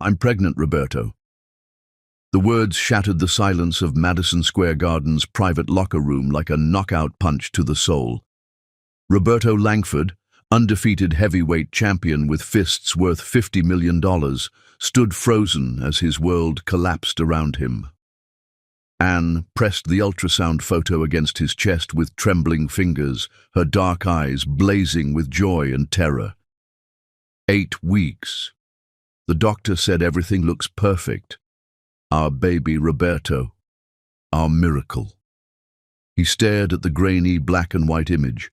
I'm pregnant, Roberto." The words shattered the silence of Madison Square Garden's private locker room like a knockout punch to the soul. Roberto Langford, undefeated heavyweight champion with fists worth $50 million, stood frozen as his world collapsed around him. Anne pressed the ultrasound photo against his chest with trembling fingers, her dark eyes blazing with joy and terror. 8 weeks. The doctor said everything looks perfect. Our baby Roberto. Our miracle. He stared at the grainy black and white image.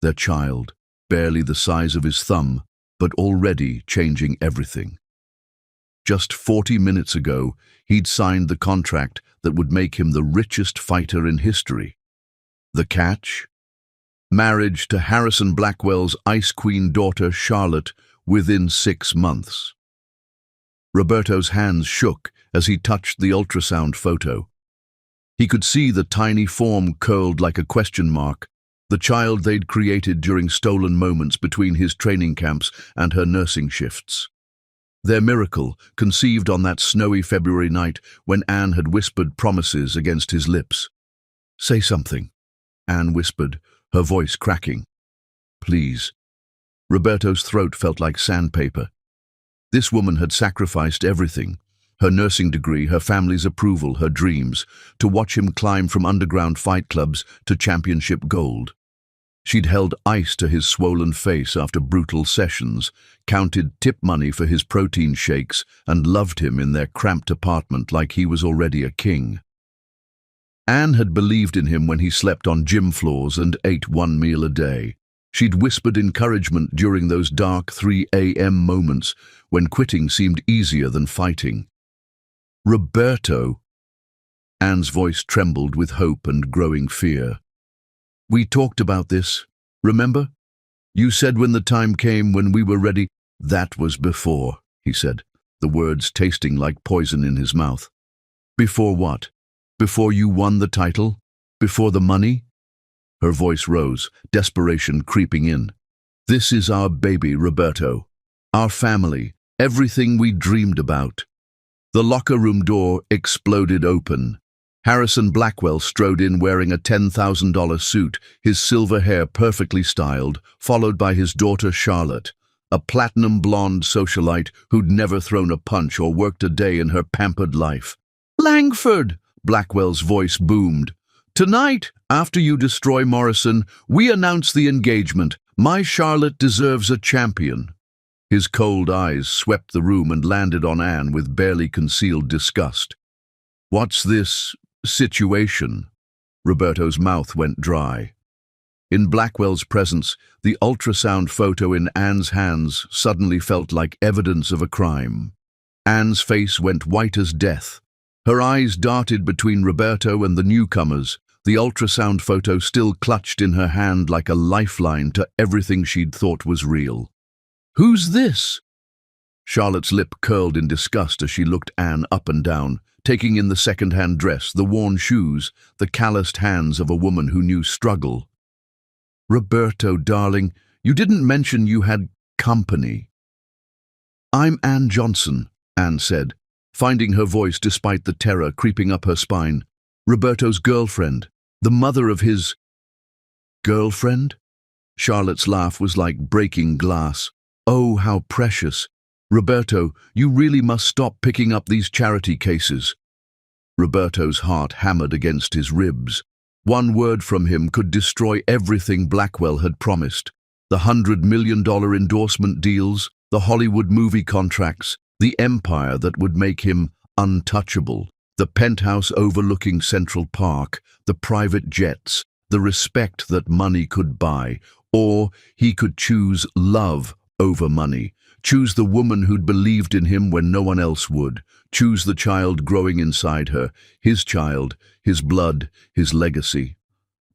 Their child, barely the size of his thumb, but already changing everything. Just 40 minutes ago, he'd signed the contract that would make him the richest fighter in history. The catch? Marriage to Harrison Blackwell's Ice Queen daughter Charlotte within 6 months. Roberto's hands shook as he touched the ultrasound photo. He could see the tiny form curled like a question mark, the child they'd created during stolen moments between his training camps and her nursing shifts. Their miracle, conceived on that snowy February night when Anne had whispered promises against his lips. "Say something," Anne whispered, her voice cracking. "Please." Roberto's throat felt like sandpaper. This woman had sacrificed everything, her nursing degree, her family's approval, her dreams, to watch him climb from underground fight clubs to championship gold. She'd held ice to his swollen face after brutal sessions, counted tip money for his protein shakes, and loved him in their cramped apartment like he was already a king. Anne had believed in him when he slept on gym floors and ate 1 meal a day. She'd whispered encouragement during those dark 3 a.m. moments when quitting seemed easier than fighting. "Roberto." Anne's voice trembled with hope and growing fear. "We talked about this, remember? You said when the time came, when we were ready." "That was before," he said, the words tasting like poison in his mouth. "Before what? Before you won the title? Before the money?" Her voice rose, desperation creeping in. "This is our baby, Roberto. Our family, everything we dreamed about." The locker room door exploded open. Harrison Blackwell strode in wearing a $10,000 suit, his silver hair perfectly styled, followed by his daughter Charlotte, a platinum blonde socialite who'd never thrown a punch or worked a day in her pampered life. "Langford!" Blackwell's voice boomed. "Tonight, after you destroy Morrison, we announce the engagement. My Charlotte deserves a champion." His cold eyes swept the room and landed on Anne with barely concealed disgust. "What's this situation?" Roberto's mouth went dry. In Blackwell's presence, the ultrasound photo in Anne's hands suddenly felt like evidence of a crime. Anne's face went white as death. Her eyes darted between Roberto and the newcomers, the ultrasound photo still clutched in her hand like a lifeline to everything she'd thought was real. "Who's this?" Charlotte's lip curled in disgust as she looked Anne up and down, taking in the second-hand dress, the worn shoes, the calloused hands of a woman who knew struggle. "Roberto, darling, you didn't mention you had company." "I'm Anne Johnson," Anne said, finding her voice despite the terror creeping up her spine. "Roberto's girlfriend, the mother of his—" "Girlfriend?" Charlotte's laugh was like breaking glass. "Oh, how precious. Roberto, you really must stop picking up these charity cases." Roberto's heart hammered against his ribs. One word from him could destroy everything Blackwell had promised. The $100 million endorsement deals, the Hollywood movie contracts, the empire that would make him untouchable, the penthouse overlooking Central Park, the private jets, the respect that money could buy. Or he could choose love over money. Choose the woman who'd believed in him when no one else would. Choose the child growing inside her, his child, his blood, his legacy.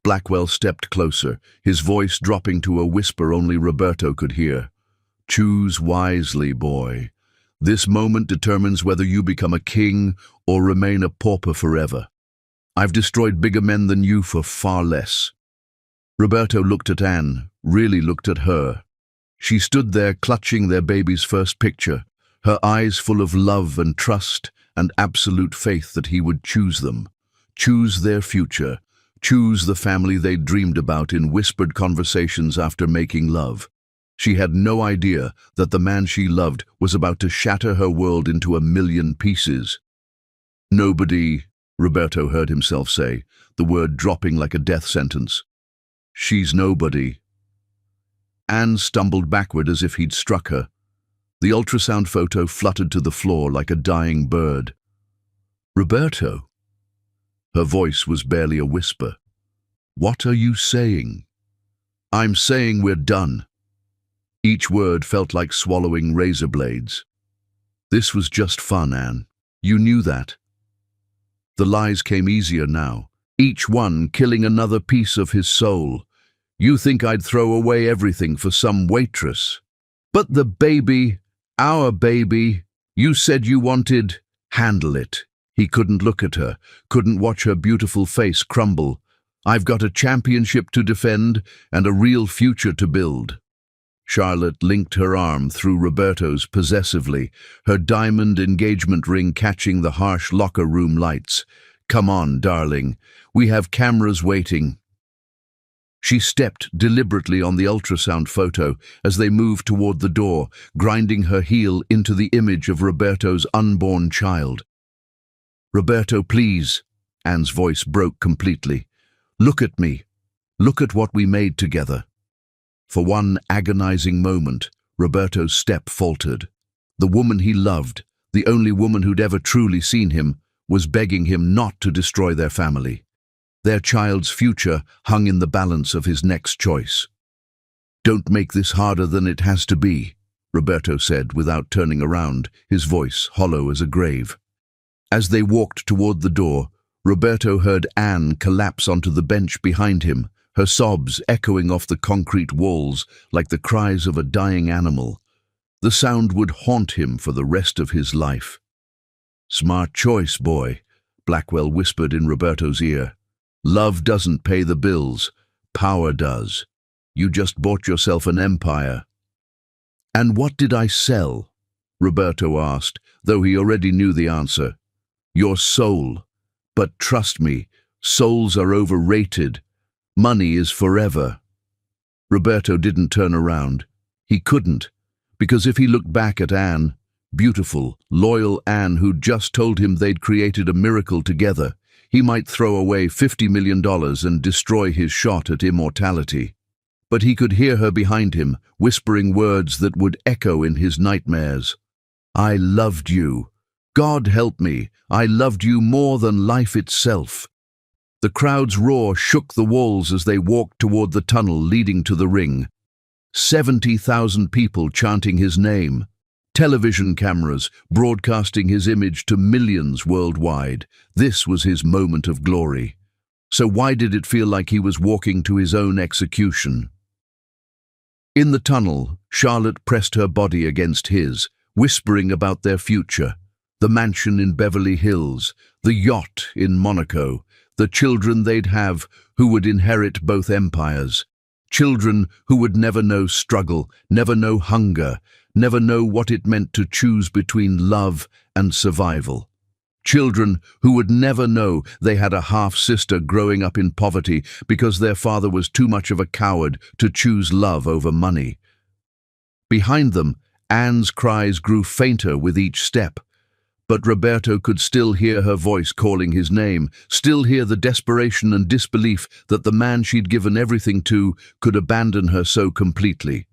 Blackwell stepped closer, his voice dropping to a whisper only Roberto could hear. "Choose wisely, boy. This moment determines whether you become a king or remain a pauper forever. I've destroyed bigger men than you for far less." Roberto looked at Anne, really looked at her. She stood there clutching their baby's first picture, her eyes full of love and trust and absolute faith that he would choose them, choose their future, choose the family they'd dreamed about in whispered conversations after making love. She had no idea that the man she loved was about to shatter her world into a million pieces. Nobody, Roberto heard himself say, the word dropping like a death sentence. She's nobody. Anne stumbled backward as if he'd struck her. The ultrasound photo fluttered to the floor like a dying bird. Roberto. Her voice was barely a whisper. What are you saying? I'm saying we're done. Each word felt like swallowing razor blades. This was just fun, Anne. You knew that. The lies came easier now, each one killing another piece of his soul. You think I'd throw away everything for some waitress. But the baby, our baby, you said you wanted, handle it. He couldn't look at her, couldn't watch her beautiful face crumble. I've got a championship to defend and a real future to build. Charlotte linked her arm through Roberto's possessively, her diamond engagement ring catching the harsh locker room lights. Come on, darling. We have cameras waiting. She stepped deliberately on the ultrasound photo as they moved toward the door, grinding her heel into the image of Roberto's unborn child. Roberto, please. Anne's voice broke completely. Look at me. Look at what we made together. For one agonizing moment, Roberto's step faltered. The woman he loved, the only woman who'd ever truly seen him, was begging him not to destroy their family. Their child's future hung in the balance of his next choice. Don't make this harder than it has to be, Roberto said without turning around, his voice hollow as a grave. As they walked toward the door, Roberto heard Anne collapse onto the bench behind him, her sobs echoing off the concrete walls like the cries of a dying animal. The sound would haunt him for the rest of his life. Smart choice, boy, Blackwell whispered in Roberto's ear. Love doesn't pay the bills, power does. You just bought yourself an empire. And what did I sell? Roberto asked, though he already knew the answer. Your soul. But trust me, souls are overrated. Money is forever. Roberto didn't turn around. He couldn't, because if he looked back at Anne, beautiful, loyal Anne who'd just told him they'd created a miracle together, he might throw away $50 million and destroy his shot at immortality. But he could hear her behind him, whispering words that would echo in his nightmares. I loved you. God help me, I loved you more than life itself. The crowd's roar shook the walls as they walked toward the tunnel leading to the ring. 70,000 people chanting his name. Television cameras broadcasting his image to millions worldwide. This was his moment of glory. So why did it feel like he was walking to his own execution? In the tunnel, Charlotte pressed her body against his, whispering about their future. The mansion in Beverly Hills, the yacht in Monaco, the children they'd have who would inherit both empires. Children who would never know struggle, never know hunger, never know what it meant to choose between love and survival. Children who would never know they had a half-sister growing up in poverty because their father was too much of a coward to choose love over money. Behind them, Anne's cries grew fainter with each step. But Roberto could still hear her voice calling his name, still hear the desperation and disbelief that the man she'd given everything to could abandon her so completely.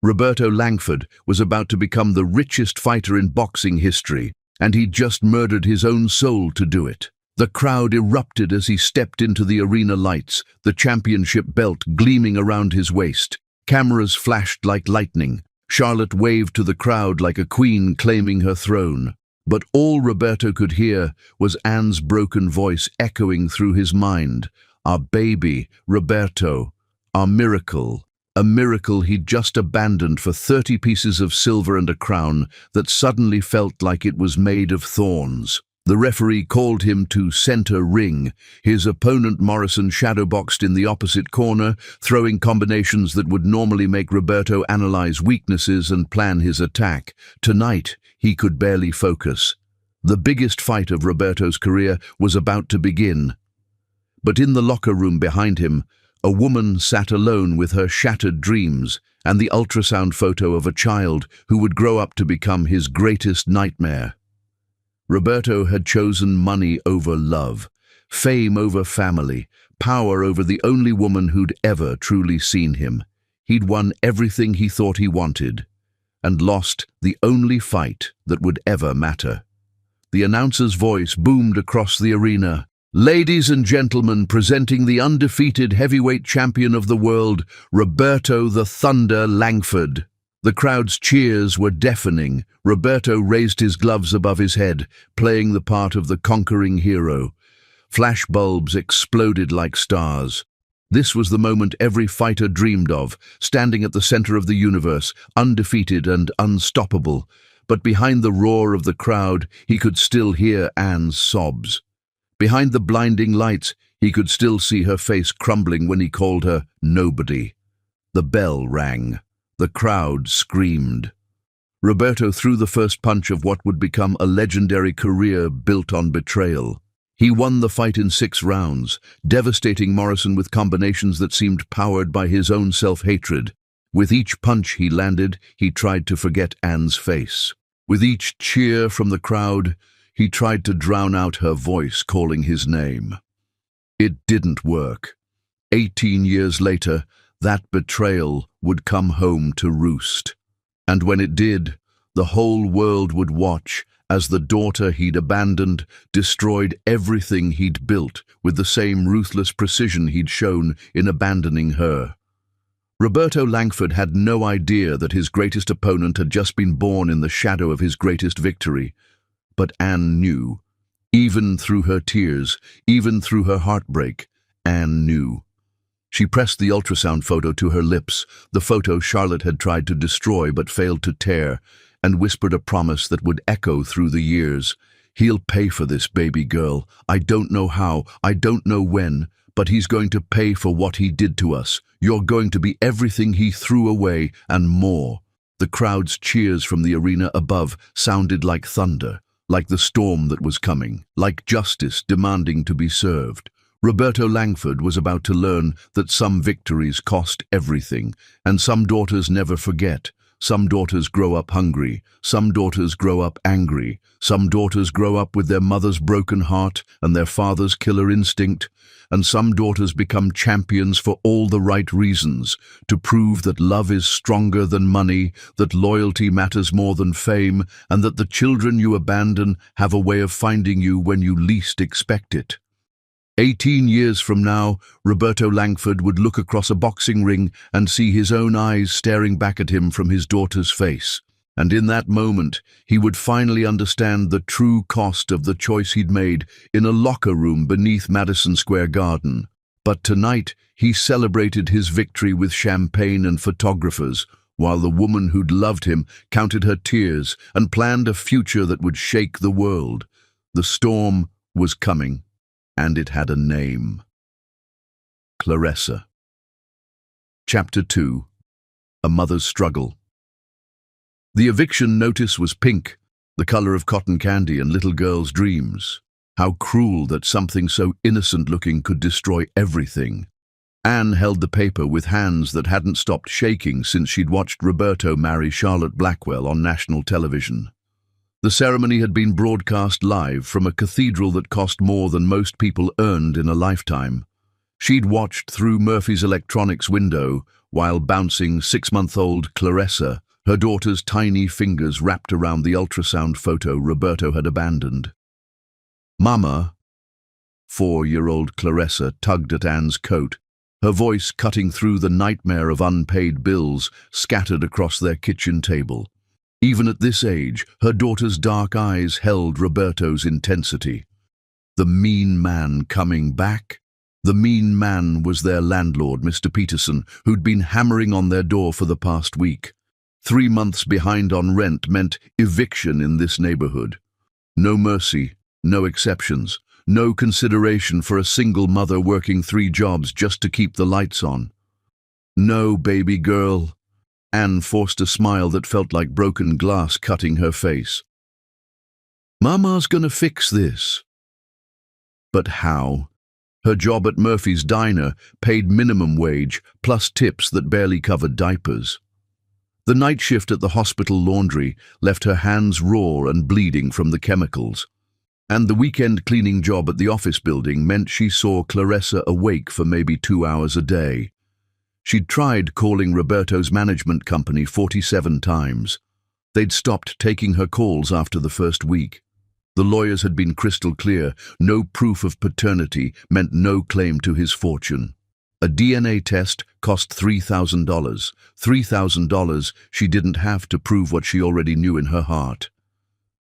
Roberto Langford was about to become the richest fighter in boxing history, and he'd just murdered his own soul to do it. The crowd erupted as he stepped into the arena lights, the championship belt gleaming around his waist. Cameras flashed like lightning. Charlotte waved to the crowd like a queen claiming her throne. But all Roberto could hear was Anne's broken voice echoing through his mind. Our baby, Roberto, our miracle, a miracle he'd just abandoned for 30 pieces of silver and a crown that suddenly felt like it was made of thorns. The referee called him to center ring. His opponent Morrison shadowboxed in the opposite corner, throwing combinations that would normally make Roberto analyze weaknesses and plan his attack. Tonight, He could barely focus. The biggest fight of Roberto's career was about to begin. But in the locker room behind him, a woman sat alone with her shattered dreams and the ultrasound photo of a child who would grow up to become his greatest nightmare. Roberto had chosen money over love, fame over family, power over the only woman who'd ever truly seen him. He'd won everything he thought he wanted, and lost the only fight that would ever matter. The announcer's voice boomed across the arena. "Ladies and gentlemen, presenting the undefeated heavyweight champion of the world, Roberto the Thunder Langford." The crowd's cheers were deafening. Roberto raised his gloves above his head, playing the part of the conquering hero. Flashbulbs exploded like stars. This was the moment every fighter dreamed of, standing at the center of the universe, undefeated and unstoppable. But behind the roar of the crowd, he could still hear Anne's sobs. Behind the blinding lights, he could still see her face crumbling when he called her nobody. The bell rang. The crowd screamed. Roberto threw the first punch of what would become a legendary career built on betrayal. He won the fight in 6 rounds, devastating Morrison with combinations that seemed powered by his own self-hatred. With each punch he landed, he tried to forget Anne's face. With each cheer from the crowd, he tried to drown out her voice calling his name. It didn't work. 18 years later, that betrayal would come home to roost. And when it did, the whole world would watch as the daughter he'd abandoned destroyed everything he'd built with the same ruthless precision he'd shown in abandoning her. Roberto Langford had no idea that his greatest opponent had just been born in the shadow of his greatest victory. But Anne knew. Even through her tears, even through her heartbreak, Anne knew. She pressed the ultrasound photo to her lips, the photo Charlotte had tried to destroy but failed to tear, and whispered a promise that would echo through the years. "He'll pay for this, baby girl. I don't know how, I don't know when, but he's going to pay for what he did to us. You're going to be everything he threw away and more." The crowd's cheers from the arena above sounded like thunder, like the storm that was coming, like justice demanding to be served. Roberto Langford was about to learn that some victories cost everything, and some daughters never forget. Some daughters grow up hungry, some daughters grow up angry, some daughters grow up with their mother's broken heart and their father's killer instinct, and some daughters become champions for all the right reasons, to prove that love is stronger than money, that loyalty matters more than fame, and that the children you abandon have a way of finding you when you least expect it. 18 years from now, Roberto Langford would look across a boxing ring and see his own eyes staring back at him from his daughter's face. And in that moment, he would finally understand the true cost of the choice he'd made in a locker room beneath Madison Square Garden. But tonight, he celebrated his victory with champagne and photographers, while the woman who'd loved him counted her tears and planned a future that would shake the world. The storm was coming. And it had a name. Clarissa. Chapter 2. A Mother's Struggle. The eviction notice was pink, the color of cotton candy and little girls' dreams. How cruel that something so innocent-looking could destroy everything. Anne held the paper with hands that hadn't stopped shaking since she'd watched Roberto marry Charlotte Blackwell on national television. The ceremony had been broadcast live from a cathedral that cost more than most people earned in a lifetime. She'd watched through Murphy's electronics window while bouncing 6-month-old Clarissa, her daughter's tiny fingers wrapped around the ultrasound photo Roberto had abandoned. "Mama," 4-year-old Clarissa tugged at Anne's coat, her voice cutting through the nightmare of unpaid bills scattered across their kitchen table. Even at this age, her daughter's dark eyes held Roberto's intensity. The mean man coming back? The mean man was their landlord, Mr. Peterson, who'd been hammering on their door for the past week. 3 months behind on rent meant eviction in this neighborhood. No mercy, no exceptions, no consideration for a single mother working 3 jobs just to keep the lights on. "No, baby girl." Anne forced a smile that felt like broken glass cutting her face. Mama's gonna fix this. But how? Her job at Murphy's Diner paid minimum wage plus tips that barely covered diapers. The night shift at the hospital laundry left her hands raw and bleeding from the chemicals. And the weekend cleaning job at the office building meant she saw Clarissa awake for maybe 2 hours a day. She'd tried calling Roberto's management company 47 times. They'd stopped taking her calls after the first week. The lawyers had been crystal clear: no proof of paternity meant no claim to his fortune. A DNA test cost $3,000. $3,000 she didn't have to prove what she already knew in her heart.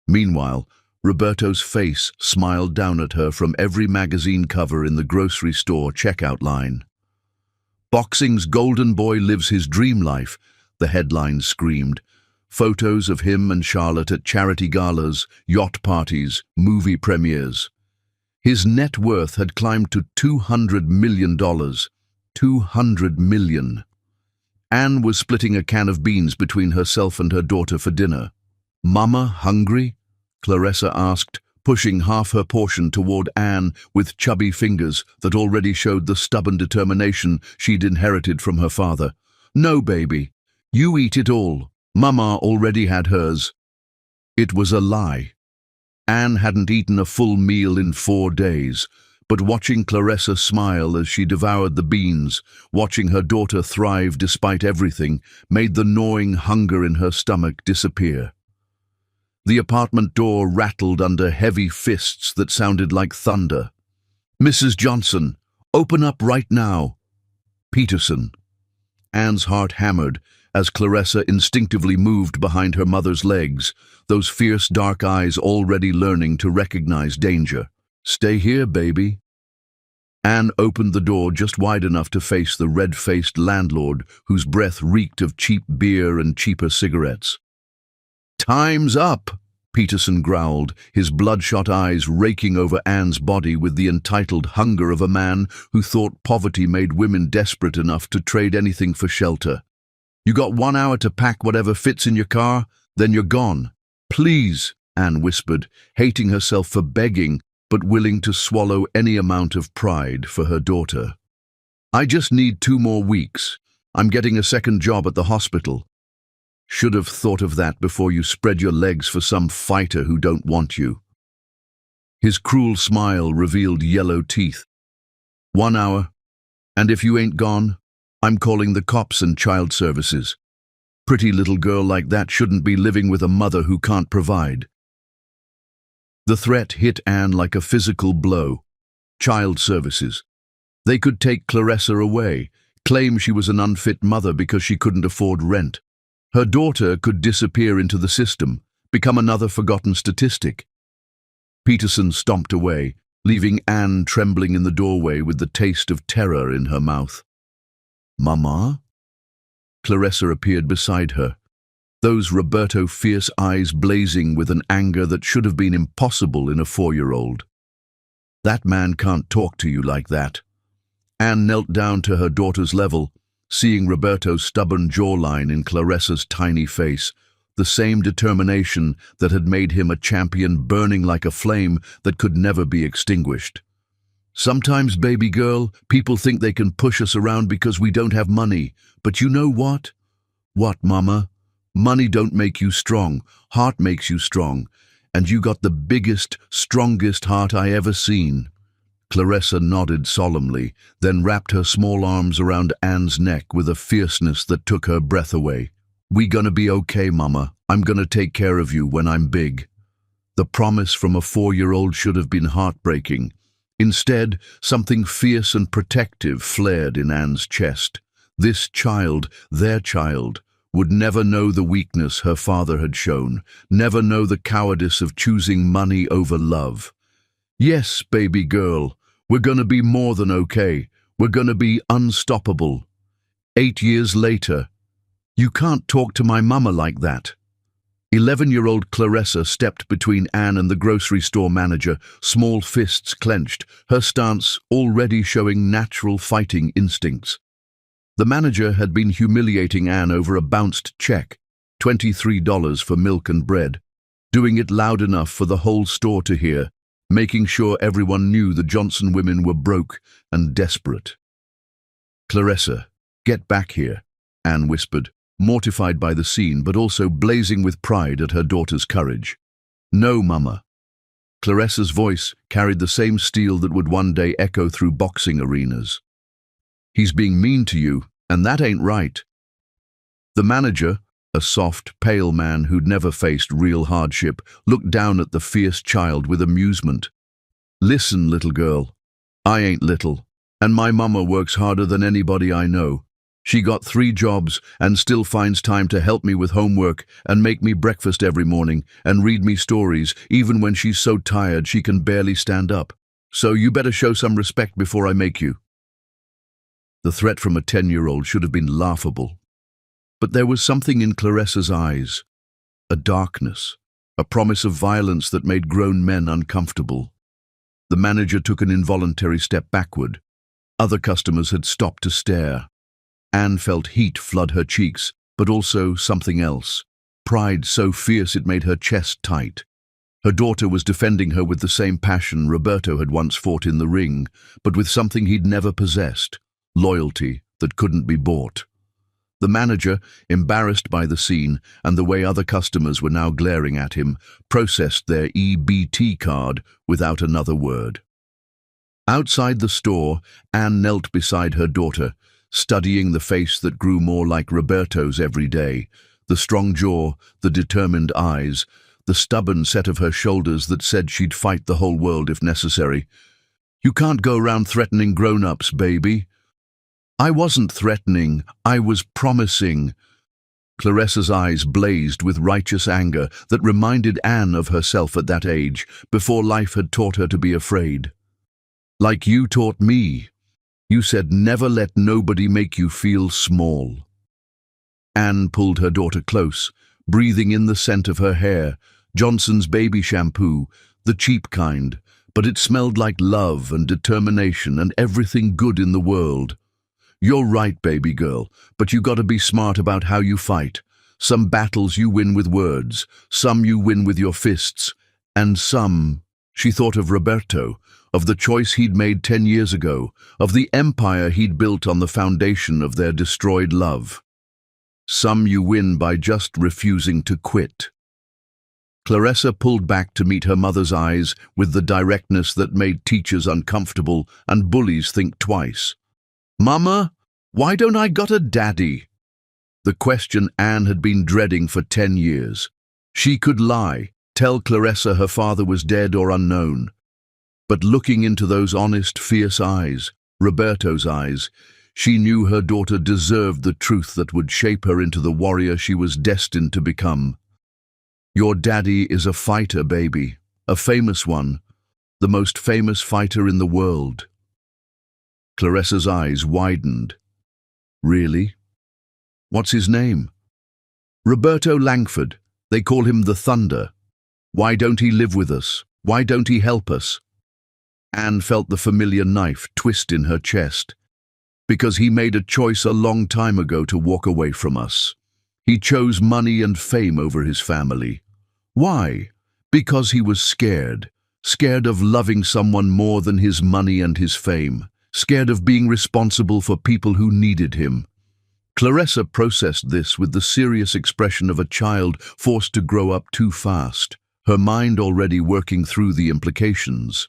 Meanwhile, Roberto's face smiled down at her from every magazine cover in the grocery store checkout line. "Boxing's golden boy lives his dream life," the headlines screamed. Photos of him and Charlotte at charity galas, yacht parties, movie premieres. His net worth had climbed to $200 million. $200 million. Anne was splitting a can of beans between herself and her daughter for dinner. "Mama, hungry?" Clarissa asked, pushing half her portion toward Anne with chubby fingers that already showed the stubborn determination she'd inherited from her father. "No, baby. You eat it all. Mama already had hers." It was a lie. Anne hadn't eaten a full meal in 4 days, but watching Clarissa smile as she devoured the beans, watching her daughter thrive despite everything, made the gnawing hunger in her stomach disappear. The apartment door rattled under heavy fists that sounded like thunder. "Mrs. Johnson, open up right now." "Peterson." Anne's heart hammered as Clarissa instinctively moved behind her mother's legs, those fierce dark eyes already learning to recognize danger. "Stay here, baby." Anne opened the door just wide enough to face the red-faced landlord whose breath reeked of cheap beer and cheaper cigarettes. "Time's up," Peterson growled, his bloodshot eyes raking over Anne's body with the entitled hunger of a man who thought poverty made women desperate enough to trade anything for shelter. "You got 1 hour to pack whatever fits in your car, then you're gone." "Please," Anne whispered, hating herself for begging, but willing to swallow any amount of pride for her daughter. "I just need 2 more weeks. I'm getting a second job at the hospital." "Should have thought of that before you spread your legs for some fighter who don't want you." His cruel smile revealed yellow teeth. "1 hour, and if you ain't gone, I'm calling the cops and child services. Pretty little girl like that shouldn't be living with a mother who can't provide." The threat hit Anne like a physical blow. Child services. They could take Clarissa away, claim she was an unfit mother because she couldn't afford rent. Her daughter could disappear into the system, become another forgotten statistic. Peterson stomped away, leaving Anne trembling in the doorway with the taste of terror in her mouth. "Mama?" Clarissa appeared beside her, those Roberto fierce eyes blazing with an anger that should have been impossible in a 4-year-old. "That man can't talk to you like that." Anne knelt down to her daughter's level, seeing Roberto's stubborn jawline in Clarissa's tiny face, the same determination that had made him a champion burning like a flame that could never be extinguished. "Sometimes, baby girl, people think they can push us around because we don't have money. But you know what?" "What, Mama?" "Money don't make you strong. Heart makes you strong. And you got the biggest, strongest heart I ever seen." Clarissa nodded solemnly, then wrapped her small arms around Anne's neck with a fierceness that took her breath away. "We gonna be okay, Mama. I'm gonna take care of you when I'm big." The promise from a 4-year-old should have been heartbreaking. Instead, something fierce and protective flared in Anne's chest. This child, their child, would never know the weakness her father had shown, never know the cowardice of choosing money over love. "Yes, baby girl, we're gonna be more than okay. We're gonna be unstoppable." 8 years later. "You can't talk to my mama like that." 11-year-old Clarissa stepped between Anne and the grocery store manager, small fists clenched, her stance already showing natural fighting instincts. The manager had been humiliating Anne over a bounced check, $23 for milk and bread. doing it loud enough for the whole store to hear, making sure everyone knew the Johnson women were broke and desperate. "Clarissa, get back here," Anne whispered, mortified by the scene but also blazing with pride at her daughter's courage. "No, Mama." Clarissa's voice carried the same steel that would one day echo through boxing arenas. "He's being mean to you, and that ain't right." The manager, a soft, pale man who'd never faced real hardship, looked down at the fierce child with amusement. "Listen, little girl, I ain't little, and my mama works harder than anybody I know. She got 3 jobs and still finds time to help me with homework and make me breakfast every morning and read me stories, even when she's so tired she can barely stand up. So you better show some respect before I make you." The threat from a 10-year-old should have been laughable. But there was something in Clarissa's eyes, a darkness, a promise of violence that made grown men uncomfortable. The manager took an involuntary step backward. Other customers had stopped to stare. Anne felt heat flood her cheeks, but also something else, pride so fierce it made her chest tight. Her daughter was defending her with the same passion Roberto had once fought in the ring, but with something he'd never possessed, loyalty that couldn't be bought. The manager, embarrassed by the scene and the way other customers were now glaring at him, processed their EBT card without another word. Outside the store, Anne knelt beside her daughter, studying the face that grew more like Roberto's every day, the strong jaw, the determined eyes, the stubborn set of her shoulders that said she'd fight the whole world if necessary. "You can't go around threatening grown-ups, baby." "I wasn't threatening, I was promising." Clarissa's eyes blazed with righteous anger that reminded Anne of herself at that age, before life had taught her to be afraid. "Like you taught me. You said never let nobody make you feel small." Anne pulled her daughter close, breathing in the scent of her hair, Johnson's baby shampoo, the cheap kind, but it smelled like love and determination and everything good in the world. "You're right, baby girl, but you gotta be smart about how you fight. Some battles you win with words, some you win with your fists, and some—" She thought of Roberto, of the choice he'd made 10 years ago, of the empire he'd built on the foundation of their destroyed love. "Some you win by just refusing to quit." Clarissa pulled back to meet her mother's eyes with the directness that made teachers uncomfortable and bullies think twice. "Mama, why don't I got a daddy?" The question Anne had been dreading for 10 years. She could lie, tell Clarissa her father was dead or unknown. But looking into those honest, fierce eyes, Roberto's eyes, she knew her daughter deserved the truth that would shape her into the warrior she was destined to become. "Your daddy is a fighter, baby, a famous one, the most famous fighter in the world." Clarissa's eyes widened. "Really? What's his name?" "Roberto Langford. They call him the Thunder. Why don't he live with us? Why don't he help us?" Anne felt the familiar knife twist in her chest. "Because he made a choice a long time ago to walk away from us. He chose money and fame over his family. Why? Because he was scared. Scared of loving someone more than his money and his fame. Scared of being responsible for people who needed him." Clarissa processed this with the serious expression of a child forced to grow up too fast, her mind already working through the implications.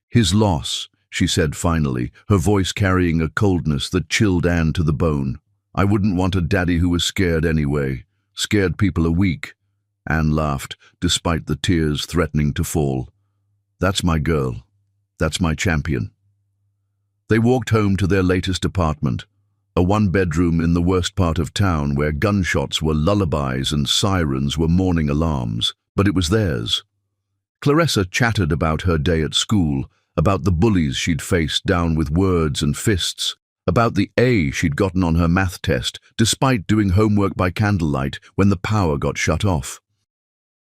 "His loss," she said finally, her voice carrying a coldness that chilled Anne to the bone. "I wouldn't want a daddy who was scared anyway. Scared people are weak." Anne laughed, despite the tears threatening to fall. "That's my girl. That's my champion." They walked home to their latest apartment, a one-bedroom in the worst part of town where gunshots were lullabies and sirens were morning alarms, but it was theirs. Clarissa chattered about her day at school, about the bullies she'd faced down with words and fists, about the A she'd gotten on her math test despite doing homework by candlelight when the power got shut off.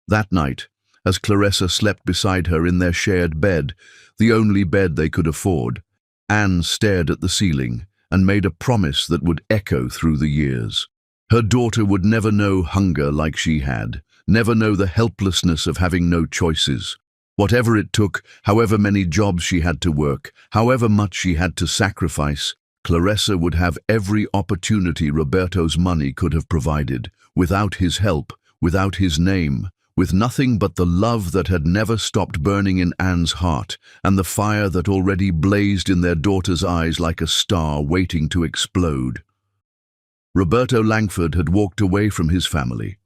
That night, as Clarissa slept beside her in their shared bed, the only bed they could afford, Anne stared at the ceiling and made a promise that would echo through the years. Her daughter would never know hunger like she had, never know the helplessness of having no choices. Whatever it took, however many jobs she had to work, however much she had to sacrifice, Clarissa would have every opportunity Roberto's money could have provided, without his help, without his name, with nothing but the love that had never stopped burning in Anne's heart, and the fire that already blazed in their daughter's eyes like a star waiting to explode. Roberto Langford had walked away from his family,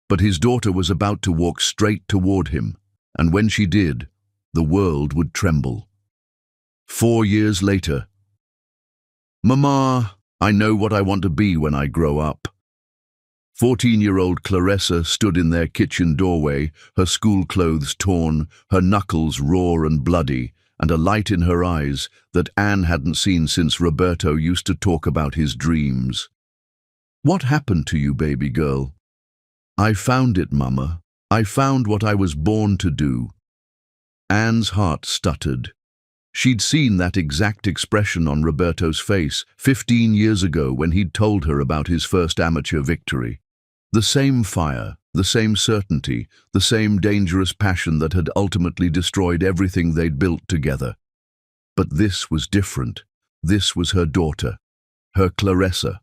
but his daughter was about to walk straight toward him, and when she did, the world would tremble. 4 years later. "Mama, I know what I want to be when I grow up." 14-year-old Clarissa stood in their kitchen doorway, her school clothes torn, her knuckles raw and bloody, and a light in her eyes that Anne hadn't seen since Roberto used to talk about his dreams. "What happened to you, baby girl?" "I found it, Mama. I found what I was born to do." Anne's heart stuttered. She'd seen that exact expression on Roberto's face 15 years ago when he'd told her about his first amateur victory. The same fire, the same certainty, the same dangerous passion that had ultimately destroyed everything they'd built together. But this was different. This was her daughter, her Clarissa.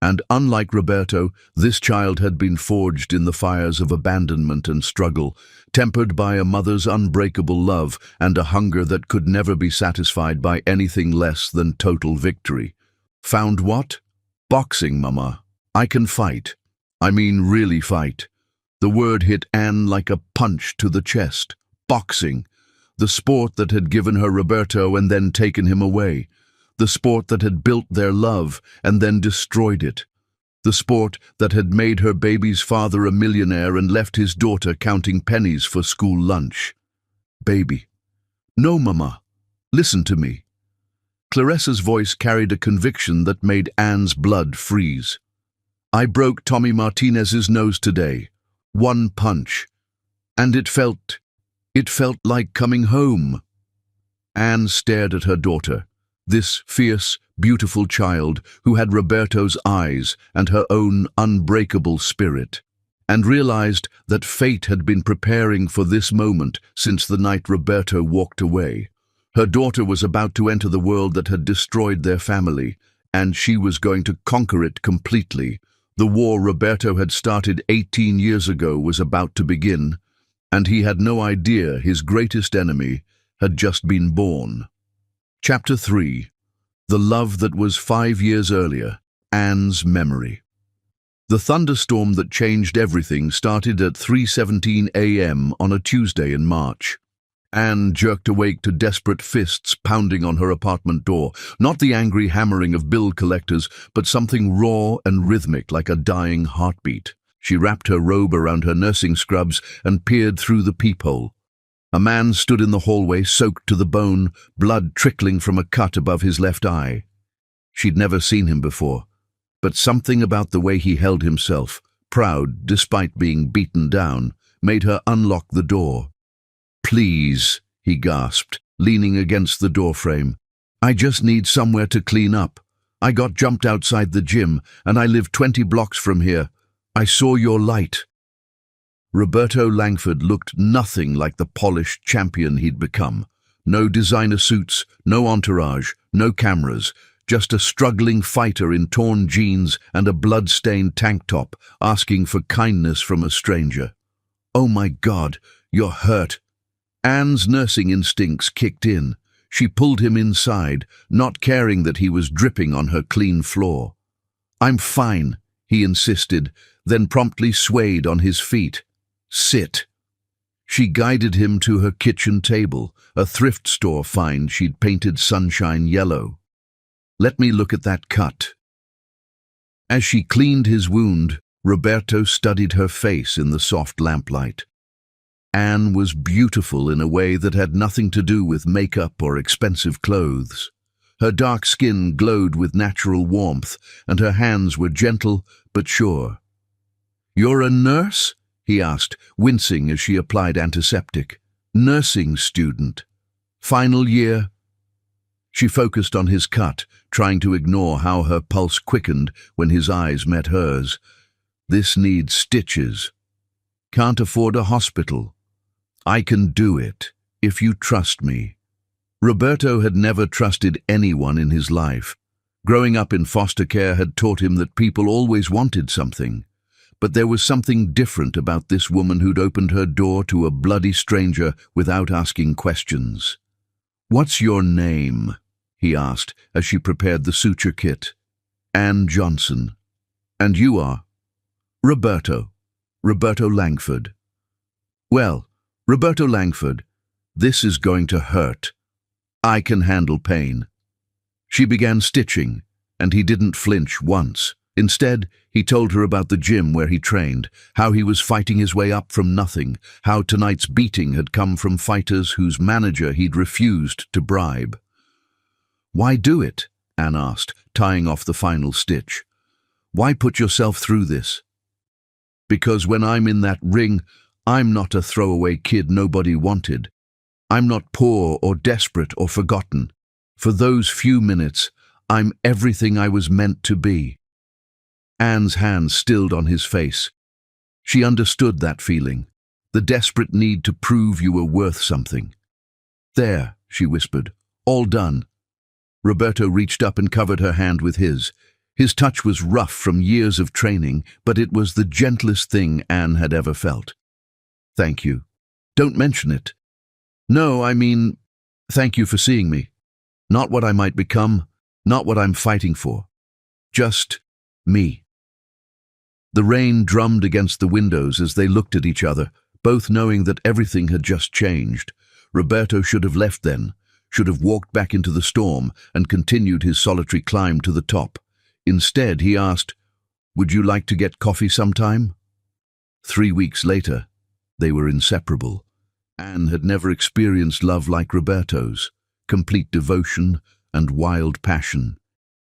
And unlike Roberto, this child had been forged in the fires of abandonment and struggle, tempered by a mother's unbreakable love and a hunger that could never be satisfied by anything less than total victory. "Found what?" "Boxing, Mama. I can fight. I mean really fight." The word hit Anne like a punch to the chest. Boxing. The sport that had given her Roberto and then taken him away. The sport that had built their love and then destroyed it. The sport that had made her baby's father a millionaire and left his daughter counting pennies for school lunch. "Baby." "No, Mama. Listen to me." Clarissa's voice carried a conviction that made Anne's blood freeze. "I broke Tommy Martinez's nose today. One punch. And it felt like coming home." Anne stared at her daughter, this fierce, beautiful child who had Roberto's eyes and her own unbreakable spirit, and realized that fate had been preparing for this moment since the night Roberto walked away. Her daughter was about to enter the world that had destroyed their family, and she was going to conquer it completely. The war Roberto had started 18 years ago was about to begin, and he had no idea his greatest enemy had just been born. Chapter 3. The love that was 5 years earlier, Anne's memory. The thunderstorm that changed everything started at 3:17 a.m. on a Tuesday in March. Anne jerked awake to desperate fists pounding on her apartment door, not the angry hammering of bill collectors, but something raw and rhythmic like a dying heartbeat. She wrapped her robe around her nursing scrubs and peered through the peephole. A man stood in the hallway, soaked to the bone, blood trickling from a cut above his left eye. She'd never seen him before, but something about the way he held himself, proud despite being beaten down, made her unlock the door. "Please," he gasped, leaning against the doorframe. "I just need somewhere to clean up. I got jumped outside the gym, and I live 20 blocks from here. I saw your light." Roberto Langford looked nothing like the polished champion he'd become. No designer suits, no entourage, no cameras, just a struggling fighter in torn jeans and a blood-stained tank top, asking for kindness from a stranger. "Oh my God, you're hurt." Anne's nursing instincts kicked in. She pulled him inside, not caring that he was dripping on her clean floor. "I'm fine," he insisted, then promptly swayed on his feet. "Sit." She guided him to her kitchen table, a thrift store find she'd painted sunshine yellow. "Let me look at that cut." As she cleaned his wound, Roberto studied her face in the soft lamplight. Anne was beautiful in a way that had nothing to do with makeup or expensive clothes. Her dark skin glowed with natural warmth, and her hands were gentle but sure. "You're a nurse?" he asked, wincing as she applied antiseptic. "Nursing student. Final year?" She focused on his cut, trying to ignore how her pulse quickened when his eyes met hers. "This needs stitches." Can't afford a hospital. I can do it, if you trust me. Roberto had never trusted anyone in his life. Growing up in foster care had taught him that people always wanted something. But there was something different about this woman who'd opened her door to a bloody stranger without asking questions. "What's your name?" he asked as she prepared the suture kit. "Ann Johnson." "And you are?" "Roberto. Roberto Langford." "Well, Roberto Langford, this is going to hurt. I can handle pain." She began stitching, and he didn't flinch once. Instead, he told her about the gym where he trained, how he was fighting his way up from nothing, how tonight's beating had come from fighters whose manager he'd refused to bribe. "Why do it?" Anne asked, tying off the final stitch. "Why put yourself through this?" "Because when I'm in that ring, I'm not a throwaway kid nobody wanted. I'm not poor or desperate or forgotten. For those few minutes, I'm everything I was meant to be." Anne's hand stilled on his face. She understood that feeling, the desperate need to prove you were worth something. "There," she whispered, "all done." Roberto reached up and covered her hand with his. His touch was rough from years of training, but it was the gentlest thing Anne had ever felt. "Thank you. Don't mention it." "No, I mean, thank you for seeing me. Not what I might become, not what I'm fighting for. Just me." The rain drummed against the windows as they looked at each other, both knowing that everything had just changed. Roberto should have left then, should have walked back into the storm and continued his solitary climb to the top. Instead, he asked, "Would you like to get coffee sometime?" 3 weeks later, they were inseparable. Anne had never experienced love like Roberto's, complete devotion and wild passion.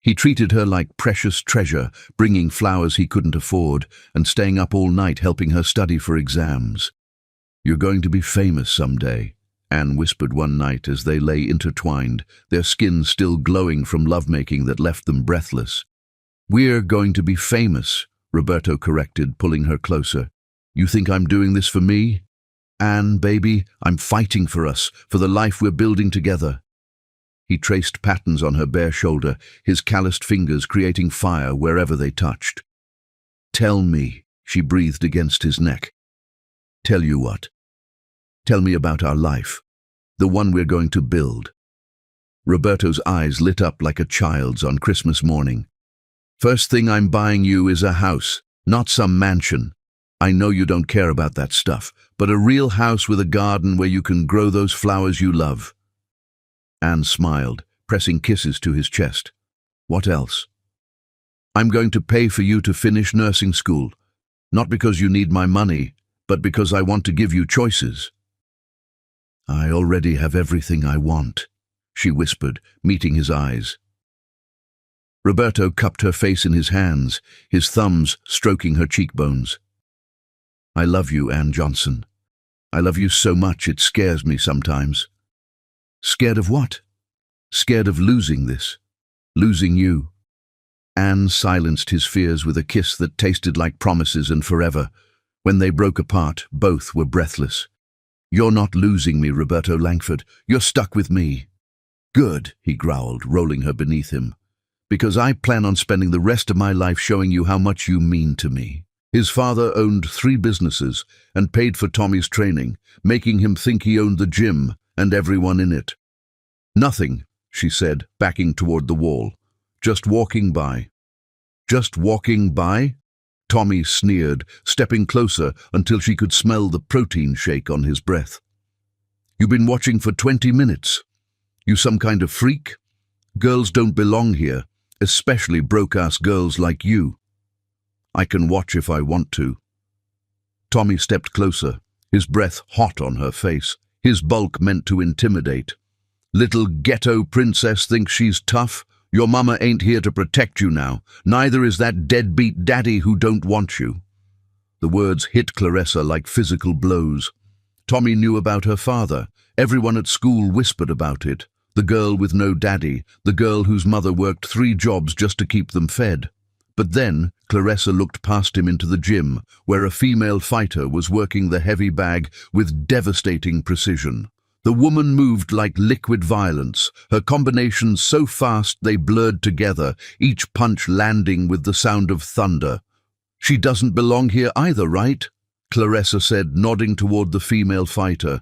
He treated her like precious treasure, bringing flowers he couldn't afford and staying up all night helping her study for exams. "You're going to be famous someday," Anne whispered one night as they lay intertwined, their skins still glowing from lovemaking that left them breathless. "We're going to be famous," Roberto corrected, pulling her closer. "You think I'm doing this for me? Anne, baby, I'm fighting for us, for the life we're building together." He traced patterns on her bare shoulder, his calloused fingers creating fire wherever they touched. "Tell me," she breathed against his neck. "Tell you what?" "Tell me about our life, the one we're going to build." Roberto's eyes lit up like a child's on Christmas morning. "First thing I'm buying you is a house, not some mansion. I know you don't care about that stuff, but a real house with a garden where you can grow those flowers you love." Anne smiled, pressing kisses to his chest. "What else?" "I'm going to pay for you to finish nursing school, not because you need my money, but because I want to give you choices." "I already have everything I want," she whispered, meeting his eyes. Roberto cupped her face in his hands, his thumbs stroking her cheekbones. "I love you, Ann Johnson. I love you so much it scares me sometimes." "Scared of what?" "Scared of losing this. Losing you." Anne silenced his fears with a kiss that tasted like promises and forever. When they broke apart, both were breathless. "You're not losing me, Roberto Langford. You're stuck with me." "Good," he growled, rolling her beneath him. "Because I plan on spending the rest of my life showing you how much you mean to me." His father owned 3 businesses and paid for Tommy's training, making him think he owned the gym and everyone in it. "Nothing," she said, backing toward the wall. "Just walking by." "Just walking by?" Tommy sneered, stepping closer until she could smell the protein shake on his breath. "You've been watching for 20 minutes. You some kind of freak? Girls don't belong here, especially broke-ass girls like you." "I can watch if I want to." Tommy stepped closer, his breath hot on her face, his bulk meant to intimidate. "Little ghetto princess thinks she's tough? Your mama ain't here to protect you now. Neither is that deadbeat daddy who don't want you." The words hit Clarissa like physical blows. Tommy knew about her father. Everyone at school whispered about it. The girl with no daddy, the girl whose mother worked 3 jobs just to keep them fed. But then, Clarissa looked past him into the gym, where a female fighter was working the heavy bag with devastating precision. The woman moved like liquid violence, her combinations so fast they blurred together, each punch landing with the sound of thunder. "She doesn't belong here either, right?" Clarissa said, nodding toward the female fighter.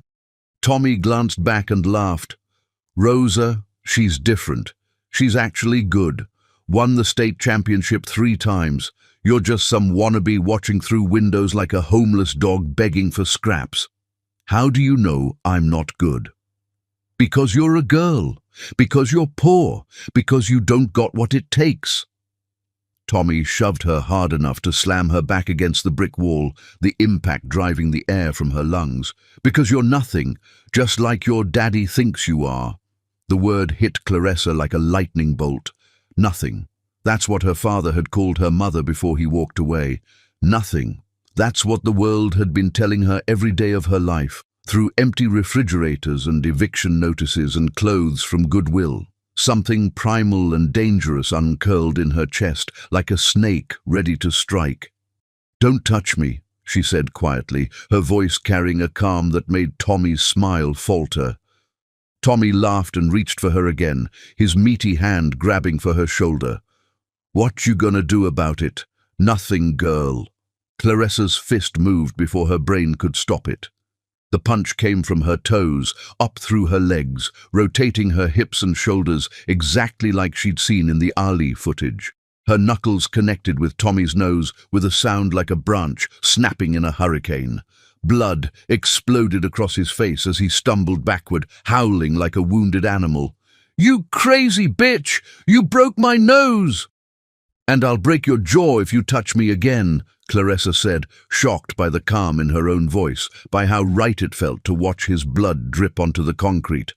Tommy glanced back and laughed. "Rosa, she's different. She's actually good. Won the state championship 3 times. You're just some wannabe watching through windows like a homeless dog begging for scraps." "How do you know I'm not good?" "Because you're a girl. Because you're poor. Because you don't got what it takes." Tommy shoved her hard enough to slam her back against the brick wall, the impact driving the air from her lungs. "Because you're nothing, just like your daddy thinks you are." The word hit Clarissa like a lightning bolt. Nothing. That's what her father had called her mother before he walked away. Nothing. That's what the world had been telling her every day of her life, through empty refrigerators and eviction notices and clothes from Goodwill. Something primal and dangerous uncurled in her chest, like a snake ready to strike. "Don't touch me," she said quietly, her voice carrying a calm that made Tommy's smile falter. Tommy laughed and reached for her again, his meaty hand grabbing for her shoulder. "What you gonna do about it?" "Nothing, girl." Clarissa's fist moved before her brain could stop it. The punch came from her toes, up through her legs, rotating her hips and shoulders exactly like she'd seen in the Ali footage. Her knuckles connected with Tommy's nose with a sound like a branch snapping in a hurricane. Blood exploded across his face as he stumbled backward, howling like a wounded animal. "You crazy bitch! You broke my nose!" "And I'll break your jaw if you touch me again," Clarissa said, shocked by the calm in her own voice, by how right it felt to watch his blood drip onto the concrete.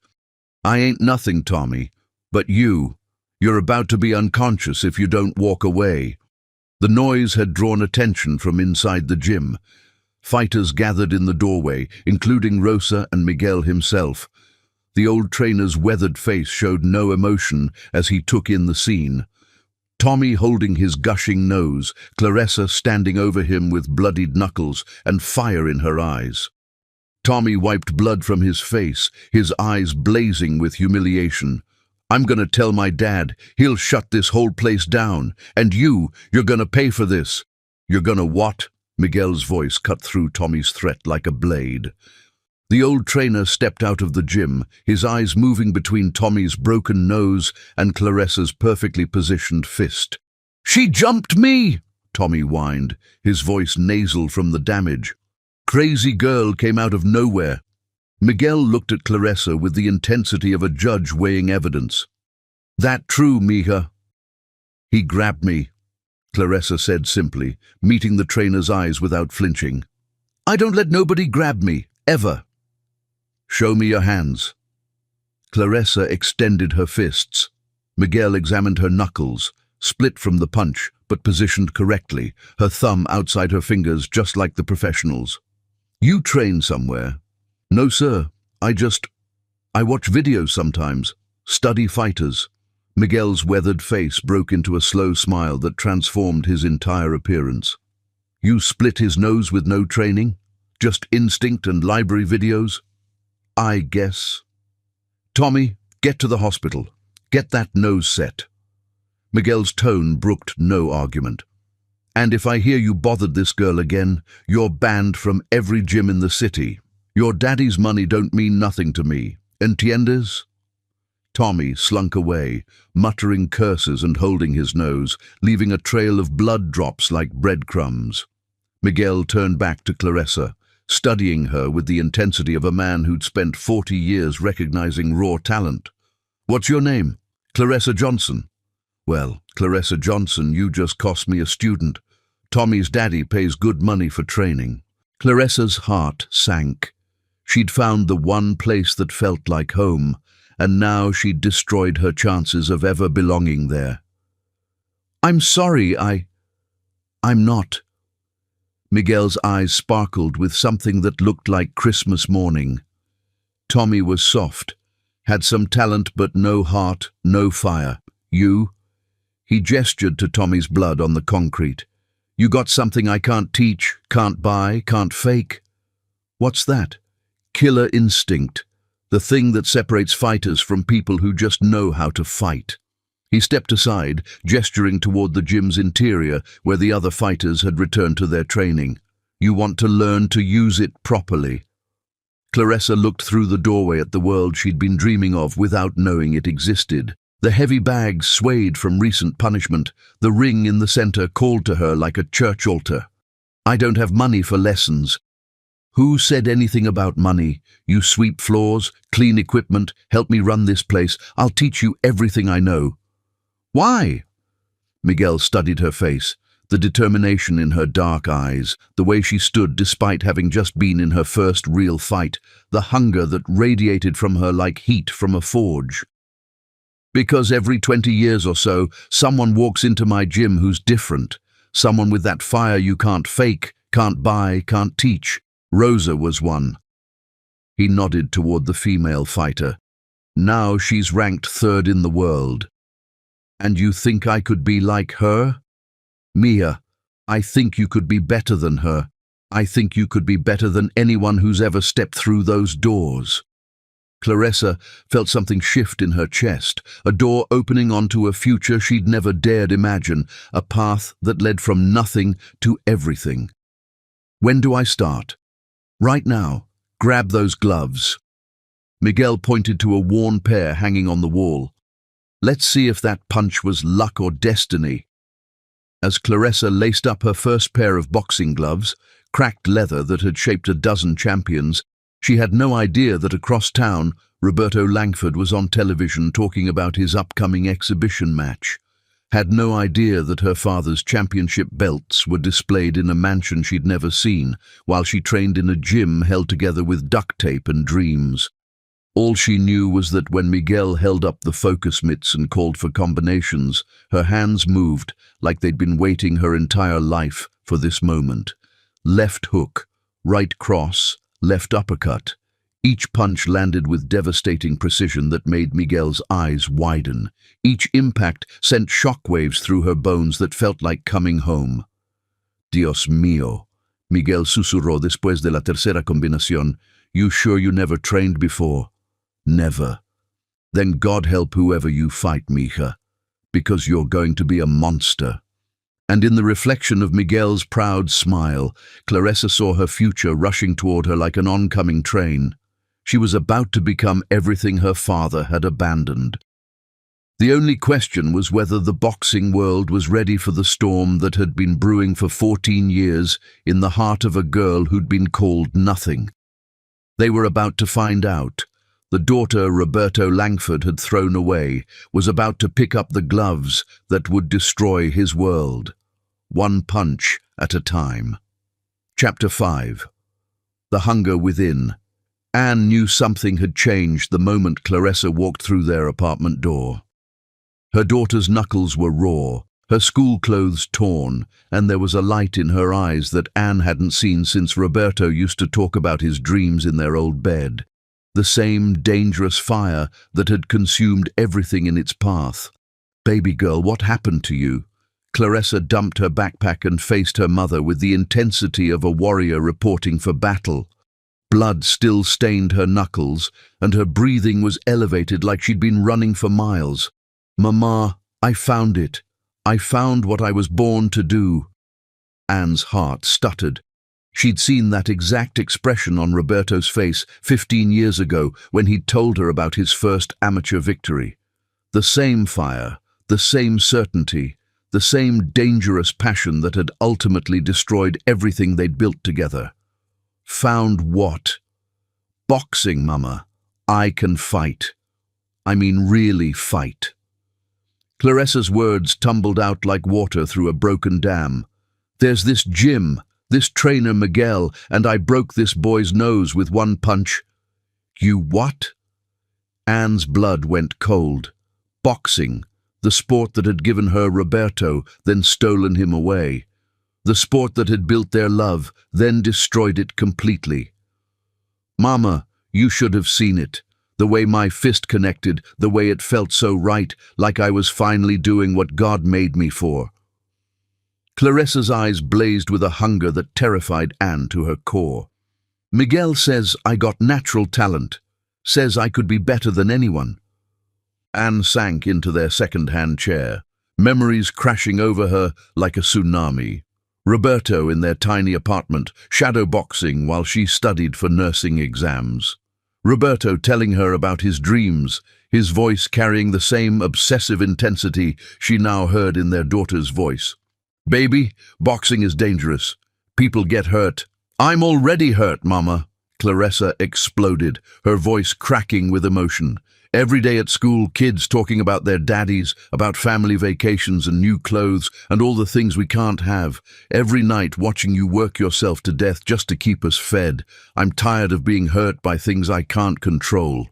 "I ain't nothing, Tommy. But you're about to be unconscious if you don't walk away." The noise had drawn attention from inside the gym. Fighters gathered in the doorway, including Rosa and Miguel himself. The old trainer's weathered face showed no emotion as he took in the scene. Tommy holding his gushing nose, Clarissa standing over him with bloodied knuckles and fire in her eyes. Tommy wiped blood from his face, his eyes blazing with humiliation. "I'm gonna tell my dad. He'll shut this whole place down. And you're gonna pay for this." "You're gonna what?" Miguel's voice cut through Tommy's threat like a blade. The old trainer stepped out of the gym, his eyes moving between Tommy's broken nose and Clarissa's perfectly positioned fist. "She jumped me!" Tommy whined, his voice nasal from the damage. "Crazy girl came out of nowhere." Miguel looked at Clarissa with the intensity of a judge weighing evidence. "That true, mija?" "He grabbed me," Clarissa said simply, meeting the trainer's eyes without flinching. "I don't let nobody grab me, ever." "Show me your hands." Clarissa extended her fists. Miguel examined her knuckles, split from the punch, but positioned correctly, her thumb outside her fingers just like the professionals. "You train somewhere?" "No, sir. I watch videos sometimes. Study fighters." Miguel's weathered face broke into a slow smile that transformed his entire appearance. "You split his nose with no training? Just instinct and library videos?" "I guess." "Tommy, get to the hospital. Get that nose set." Miguel's tone brooked no argument. "And if I hear you bothered this girl again, you're banned from every gym in the city. Your daddy's money don't mean nothing to me. Entiendes?" Tommy slunk away, muttering curses and holding his nose, leaving a trail of blood drops like breadcrumbs. Miguel turned back to Clarissa, studying her with the intensity of a man who'd spent 40 years recognizing raw talent. "What's your name?" "Clarissa Johnson." "Well, Clarissa Johnson, you just cost me a student. Tommy's daddy pays good money for training." Clarissa's heart sank. She'd found the one place that felt like home, and now she'd destroyed her chances of ever belonging there. "I'm sorry, I'm not." Miguel's eyes sparkled with something that looked like Christmas morning. Tommy was soft, had some talent but no heart, no fire. He gestured to Tommy's blood on the concrete. You got something I can't teach, can't buy, can't fake. What's that? Killer instinct. The thing that separates fighters from people who just know how to fight. He stepped aside, gesturing toward the gym's interior where the other fighters had returned to their training. You want to learn to use it properly. Clarissa looked through the doorway at the world she'd been dreaming of without knowing it existed. The heavy bags swayed from recent punishment. The ring in the center called to her like a church altar. I don't have money for lessons. Who said anything about money? You sweep floors, clean equipment, help me run this place. I'll teach you everything I know. Why? Miguel studied her face, the determination in her dark eyes, the way she stood despite having just been in her first real fight, the hunger that radiated from her like heat from a forge. Because every 20 years or so, someone walks into my gym who's different. Someone with that fire you can't fake, can't buy, can't teach. Rosa was one. He nodded toward the female fighter. Now she's ranked 3rd in the world. And you think I could be like her? Mia, I think you could be better than her. I think you could be better than anyone who's ever stepped through those doors. Clarissa felt something shift in her chest, a door opening onto a future she'd never dared imagine, a path that led from nothing to everything. When do I start? Right now. Grab those gloves. Miguel pointed to a worn pair hanging on the wall. Let's see if that punch was luck or destiny. As Clarissa laced up her first pair of boxing gloves, cracked leather that had shaped a dozen champions, she had no idea that across town, Roberto Langford was on television talking about his upcoming exhibition match. Had no idea that her father's championship belts were displayed in a mansion she'd never seen, while she trained in a gym held together with duct tape and dreams. All she knew was that when Miguel held up the focus mitts and called for combinations, her hands moved like they'd been waiting her entire life for this moment. Left hook, right cross, left uppercut. Each punch landed with devastating precision that made Miguel's eyes widen. Each impact sent shockwaves through her bones that felt like coming home. Dios mío, Miguel susurró después de la tercera combinación. You sure you never trained before? Never. Then God help whoever you fight, mija, because you're going to be a monster. And in the reflection of Miguel's proud smile, Clarissa saw her future rushing toward her like an oncoming train. She was about to become everything her father had abandoned. The only question was whether the boxing world was ready for the storm that had been brewing for 14 years in the heart of a girl who'd been called nothing. They were about to find out. The daughter Roberto Langford had thrown away was about to pick up the gloves that would destroy his world. One punch at a time. Chapter 5. The Hunger Within. Anne knew something had changed the moment Clarissa walked through their apartment door. Her daughter's knuckles were raw, her school clothes torn, and there was a light in her eyes that Anne hadn't seen since Roberto used to talk about his dreams in their old bed. The same dangerous fire that had consumed everything in its path. Baby girl, what happened to you? Clarissa dumped her backpack and faced her mother with the intensity of a warrior reporting for battle. Blood still stained her knuckles, and her breathing was elevated like she'd been running for miles. Mama, I found it. I found what I was born to do. Anne's heart stuttered. She'd seen that exact expression on Roberto's face 15 years ago when he'd told her about his first amateur victory. The same fire, the same certainty, the same dangerous passion that had ultimately destroyed everything they'd built together. Found what? Boxing, Mama. I can fight. I mean really fight. Clarissa's words tumbled out like water through a broken dam. There's this gym, this trainer Miguel, and I broke this boy's nose with one punch. You what? Anne's blood went cold. Boxing, the sport that had given her Roberto, then stolen him away. The sport that had built their love, then destroyed it completely. Mama, you should have seen it. The way my fist connected, the way it felt so right, like I was finally doing what God made me for. Clarissa's eyes blazed with a hunger that terrified Anne to her core. Miguel says I got natural talent, says I could be better than anyone. Anne sank into their second-hand chair, memories crashing over her like a tsunami. Roberto in their tiny apartment, shadowboxing while she studied for nursing exams. Roberto telling her about his dreams, his voice carrying the same obsessive intensity she now heard in their daughter's voice. "Baby, boxing is dangerous. People get hurt." "I'm already hurt, Mama," Clarissa exploded, her voice cracking with emotion. Every day at school, kids talking about their daddies, about family vacations and new clothes and all the things we can't have. Every night watching you work yourself to death just to keep us fed. I'm tired of being hurt by things I can't control.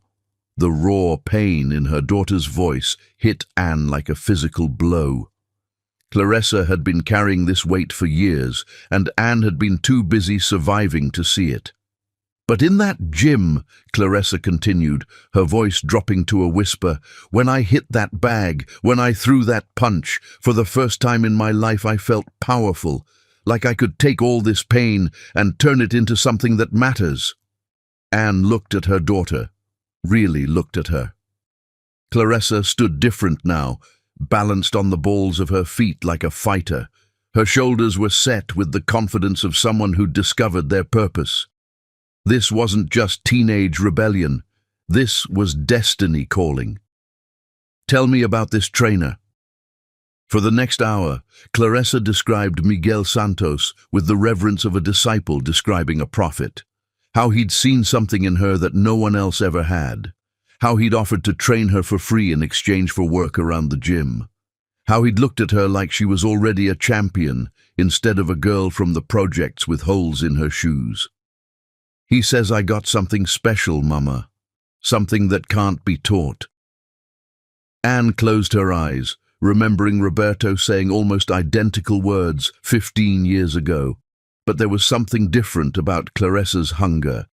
The raw pain in her daughter's voice hit Anne like a physical blow. Clarissa had been carrying this weight for years, and Anne had been too busy surviving to see it. "But in that gym," Clarissa continued, her voice dropping to a whisper, "when I hit that bag, when I threw that punch, for the first time in my life I felt powerful, like I could take all this pain and turn it into something that matters." Anne looked at her daughter, really looked at her. Clarissa stood different now, balanced on the balls of her feet like a fighter. Her shoulders were set with the confidence of someone who'd discovered their purpose. This wasn't just teenage rebellion. This was destiny calling. "Tell me about this trainer." For the next hour, Clarissa described Miguel Santos with the reverence of a disciple describing a prophet. How he'd seen something in her that no one else ever had. How he'd offered to train her for free in exchange for work around the gym. How he'd looked at her like she was already a champion instead of a girl from the projects with holes in her shoes. "He says I got something special, Mama. Something that can't be taught." Anne closed her eyes, remembering Roberto saying almost identical words 15 years ago. But there was something different about Clarissa's hunger.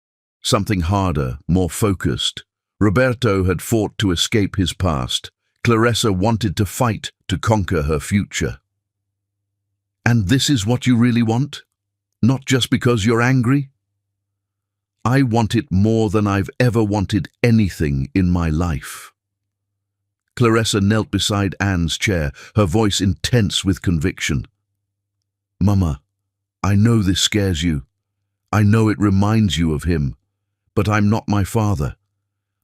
Something harder, more focused. Roberto had fought to escape his past. Clarissa wanted to fight to conquer her future. "And this is what you really want? Not just because you're angry?" "I want it more than I've ever wanted anything in my life." Clarissa knelt beside Anne's chair, her voice intense with conviction. "Mama, I know this scares you. I know it reminds you of him. But I'm not my father.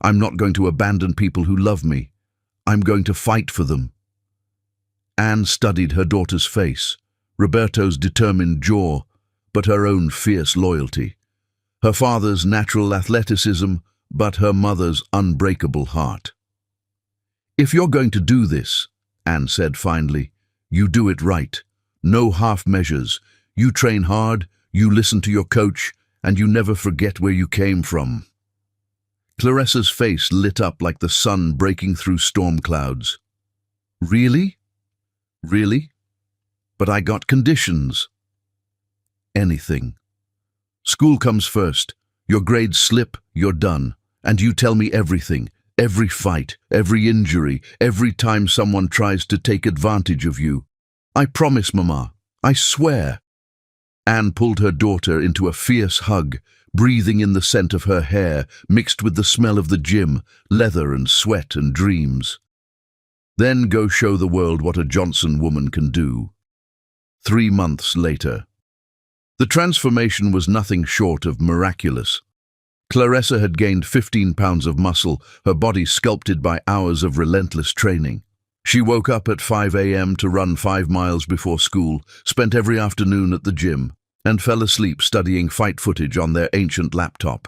I'm not going to abandon people who love me. I'm going to fight for them." Anne studied her daughter's face, Roberto's determined jaw, but her own fierce loyalty. Her father's natural athleticism, but her mother's unbreakable heart. "If you're going to do this," Anne said finally, "you do it right. No half measures. You train hard, you listen to your coach, and you never forget where you came from." Clarissa's face lit up like the sun breaking through storm clouds. "Really? Really? But I got conditions." "Anything. School comes first. Your grades slip, you're done. And you tell me everything, every fight, every injury, every time someone tries to take advantage of you. I promise, Mama. I swear." Anne pulled her daughter into a fierce hug, breathing in the scent of her hair, mixed with the smell of the gym, leather and sweat and dreams. "Then go show the world what a Johnson woman can do." 3 months later. The transformation was nothing short of miraculous. Clarissa had gained 15 pounds of muscle, her body sculpted by hours of relentless training. She woke up at 5 a.m. to run 5 miles before school, spent every afternoon at the gym, and fell asleep studying fight footage on their ancient laptop.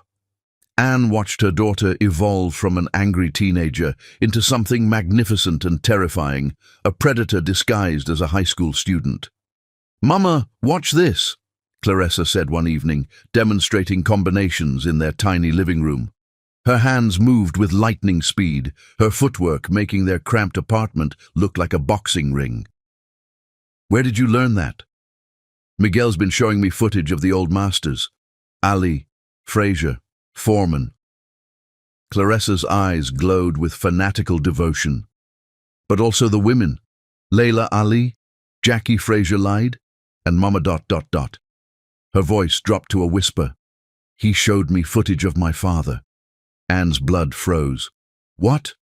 Anne watched her daughter evolve from an angry teenager into something magnificent and terrifying, a predator disguised as a high school student. "Mama, watch this," Clarissa said one evening, demonstrating combinations in their tiny living room. Her hands moved with lightning speed, her footwork making their cramped apartment look like a boxing ring. "Where did you learn that?" "Miguel's been showing me footage of the old masters. Ali, Frazier, Foreman." Clarissa's eyes glowed with fanatical devotion. But also the women, Layla Ali, Jackie Fraser-Lyde, and Mama ... Her voice dropped to a whisper. He showed me footage of my father. Anne's blood froze. What?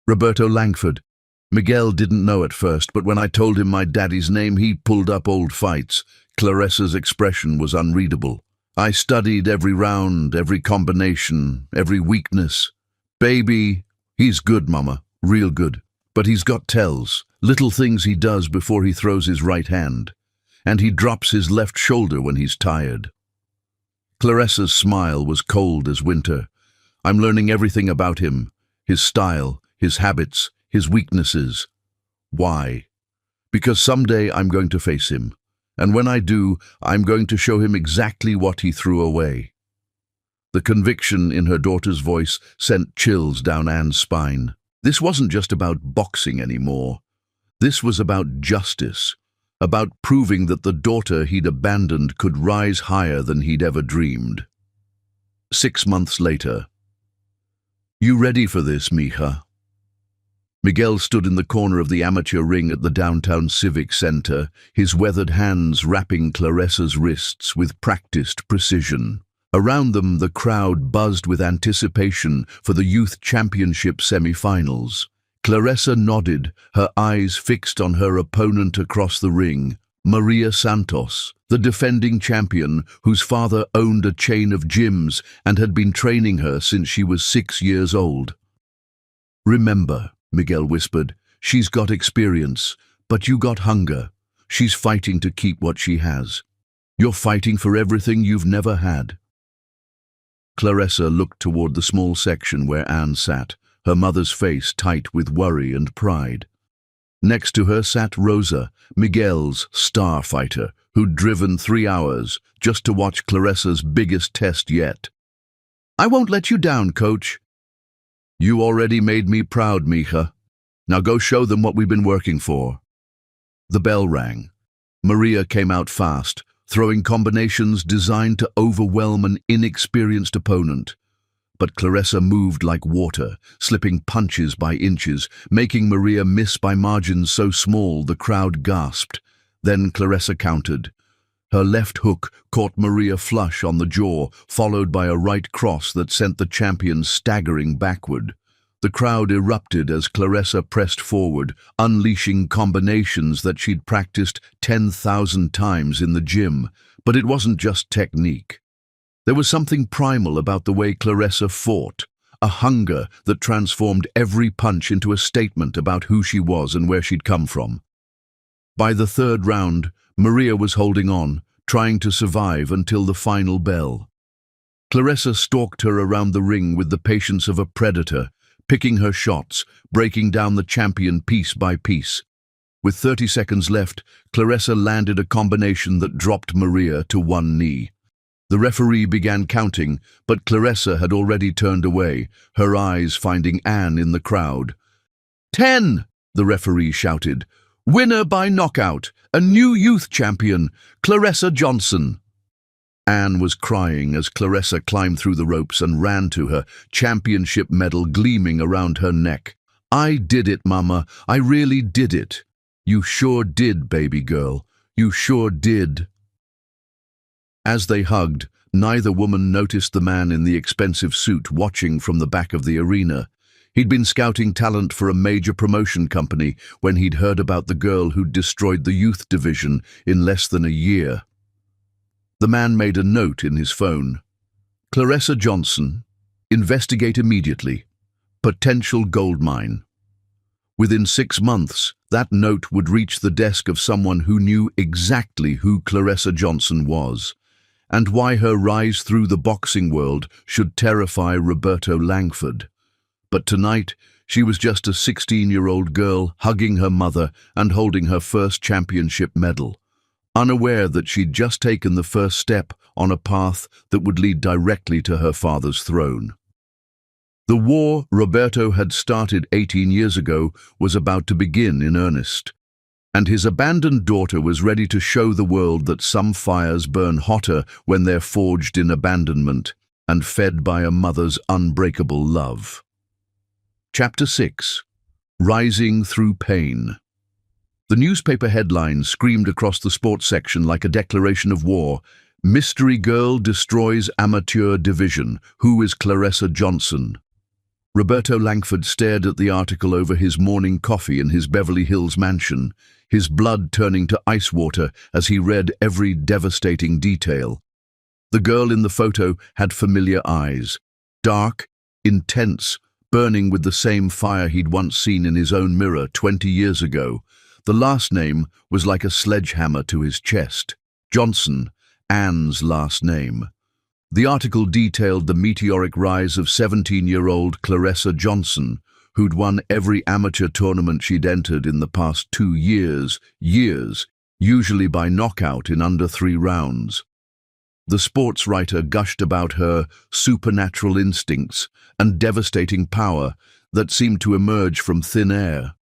Roberto Langford. Miguel didn't know at first, but when I told him my daddy's name, he pulled up old fights. Clarissa's expression was unreadable. I studied every round, every combination, every weakness. Baby, he's good, Mama, real good. But he's got tells, little things he does before he throws his right hand. And he drops his left shoulder when he's tired. Clarissa's smile was cold as winter. I'm learning everything about him, his style, his habits, his weaknesses. Why? Because someday I'm going to face him. And when I do, I'm going to show him exactly what he threw away. The conviction in her daughter's voice sent chills down Anne's spine. This wasn't just about boxing anymore. This was about justice, about proving that the daughter he'd abandoned could rise higher than he'd ever dreamed. 6 months later. You ready for this, mija? Miguel stood in the corner of the amateur ring at the downtown Civic Center, his weathered hands wrapping Clarissa's wrists with practiced precision. Around them, the crowd buzzed with anticipation for the Youth Championship semi-finals. Clarissa nodded, her eyes fixed on her opponent across the ring, Maria Santos, the defending champion whose father owned a chain of gyms and had been training her since she was 6 years old. Remember, Miguel whispered, she's got experience, but you got hunger. She's fighting to keep what she has. You're fighting for everything you've never had. Clarissa looked toward the small section where Anne sat, her mother's face tight with worry and pride. Next to her sat Rosa, Miguel's star fighter, who'd driven 3 hours just to watch Clarissa's biggest test yet. I won't let you down, coach. You already made me proud, mija. Now go show them what we've been working for. The bell rang. Maria came out fast, throwing combinations designed to overwhelm an inexperienced opponent. But Clarissa moved like water, slipping punches by inches, making Maria miss by margins so small the crowd gasped. Then Clarissa countered. Her left hook caught Maria flush on the jaw, followed by a right cross that sent the champion staggering backward. The crowd erupted as Clarissa pressed forward, unleashing combinations that she'd practiced 10,000 times in the gym. But it wasn't just technique. There was something primal about the way Clarissa fought, a hunger that transformed every punch into a statement about who she was and where she'd come from. By the 3rd round, Maria was holding on, trying to survive until the final bell. Clarissa stalked her around the ring with the patience of a predator, picking her shots, breaking down the champion piece by piece. With 30 seconds left, Clarissa landed a combination that dropped Maria to one knee. The referee began counting, but Clarissa had already turned away, her eyes finding Anne in the crowd. 10, the referee shouted. Winner by knockout, a new youth champion, Clarissa Johnson. Anne was crying as Clarissa climbed through the ropes and ran to her, championship medal gleaming around her neck. I did it, Mama. I really did it. You sure did, baby girl. You sure did. As they hugged, neither woman noticed the man in the expensive suit watching from the back of the arena. He'd been scouting talent for a major promotion company when he'd heard about the girl who'd destroyed the youth division in less than a year. The man made a note in his phone. Clarissa Johnson, investigate immediately. Potential gold mine. Within 6 months, that note would reach the desk of someone who knew exactly who Clarissa Johnson was, and why her rise through the boxing world should terrify Roberto Langford. But tonight, she was just a 16-year-old girl hugging her mother and holding her first championship medal, unaware that she'd just taken the first step on a path that would lead directly to her father's throne. The war Roberto had started 18 years ago was about to begin in earnest, and his abandoned daughter was ready to show the world that some fires burn hotter when they're forged in abandonment. and fed by a mother's unbreakable love. Chapter 6. Rising Through Pain. The newspaper headline screamed across the sports section like a declaration of war. Mystery girl destroys amateur division. Who is Clarissa Johnson? Roberto Langford stared at the article over his morning coffee in his Beverly Hills mansion, his blood turning to ice water as he read every devastating detail. The girl in the photo had familiar eyes, dark, intense, burning with the same fire he'd once seen in his own mirror 20 years ago. The last name was like a sledgehammer to his chest. Johnson, Anne's last name. The article detailed the meteoric rise of 17-year-old Clarissa Johnson, who'd won every amateur tournament she'd entered in the past 2 years, usually by knockout in under 3 rounds. The sports writer gushed about her supernatural instincts and devastating power that seemed to emerge from thin air.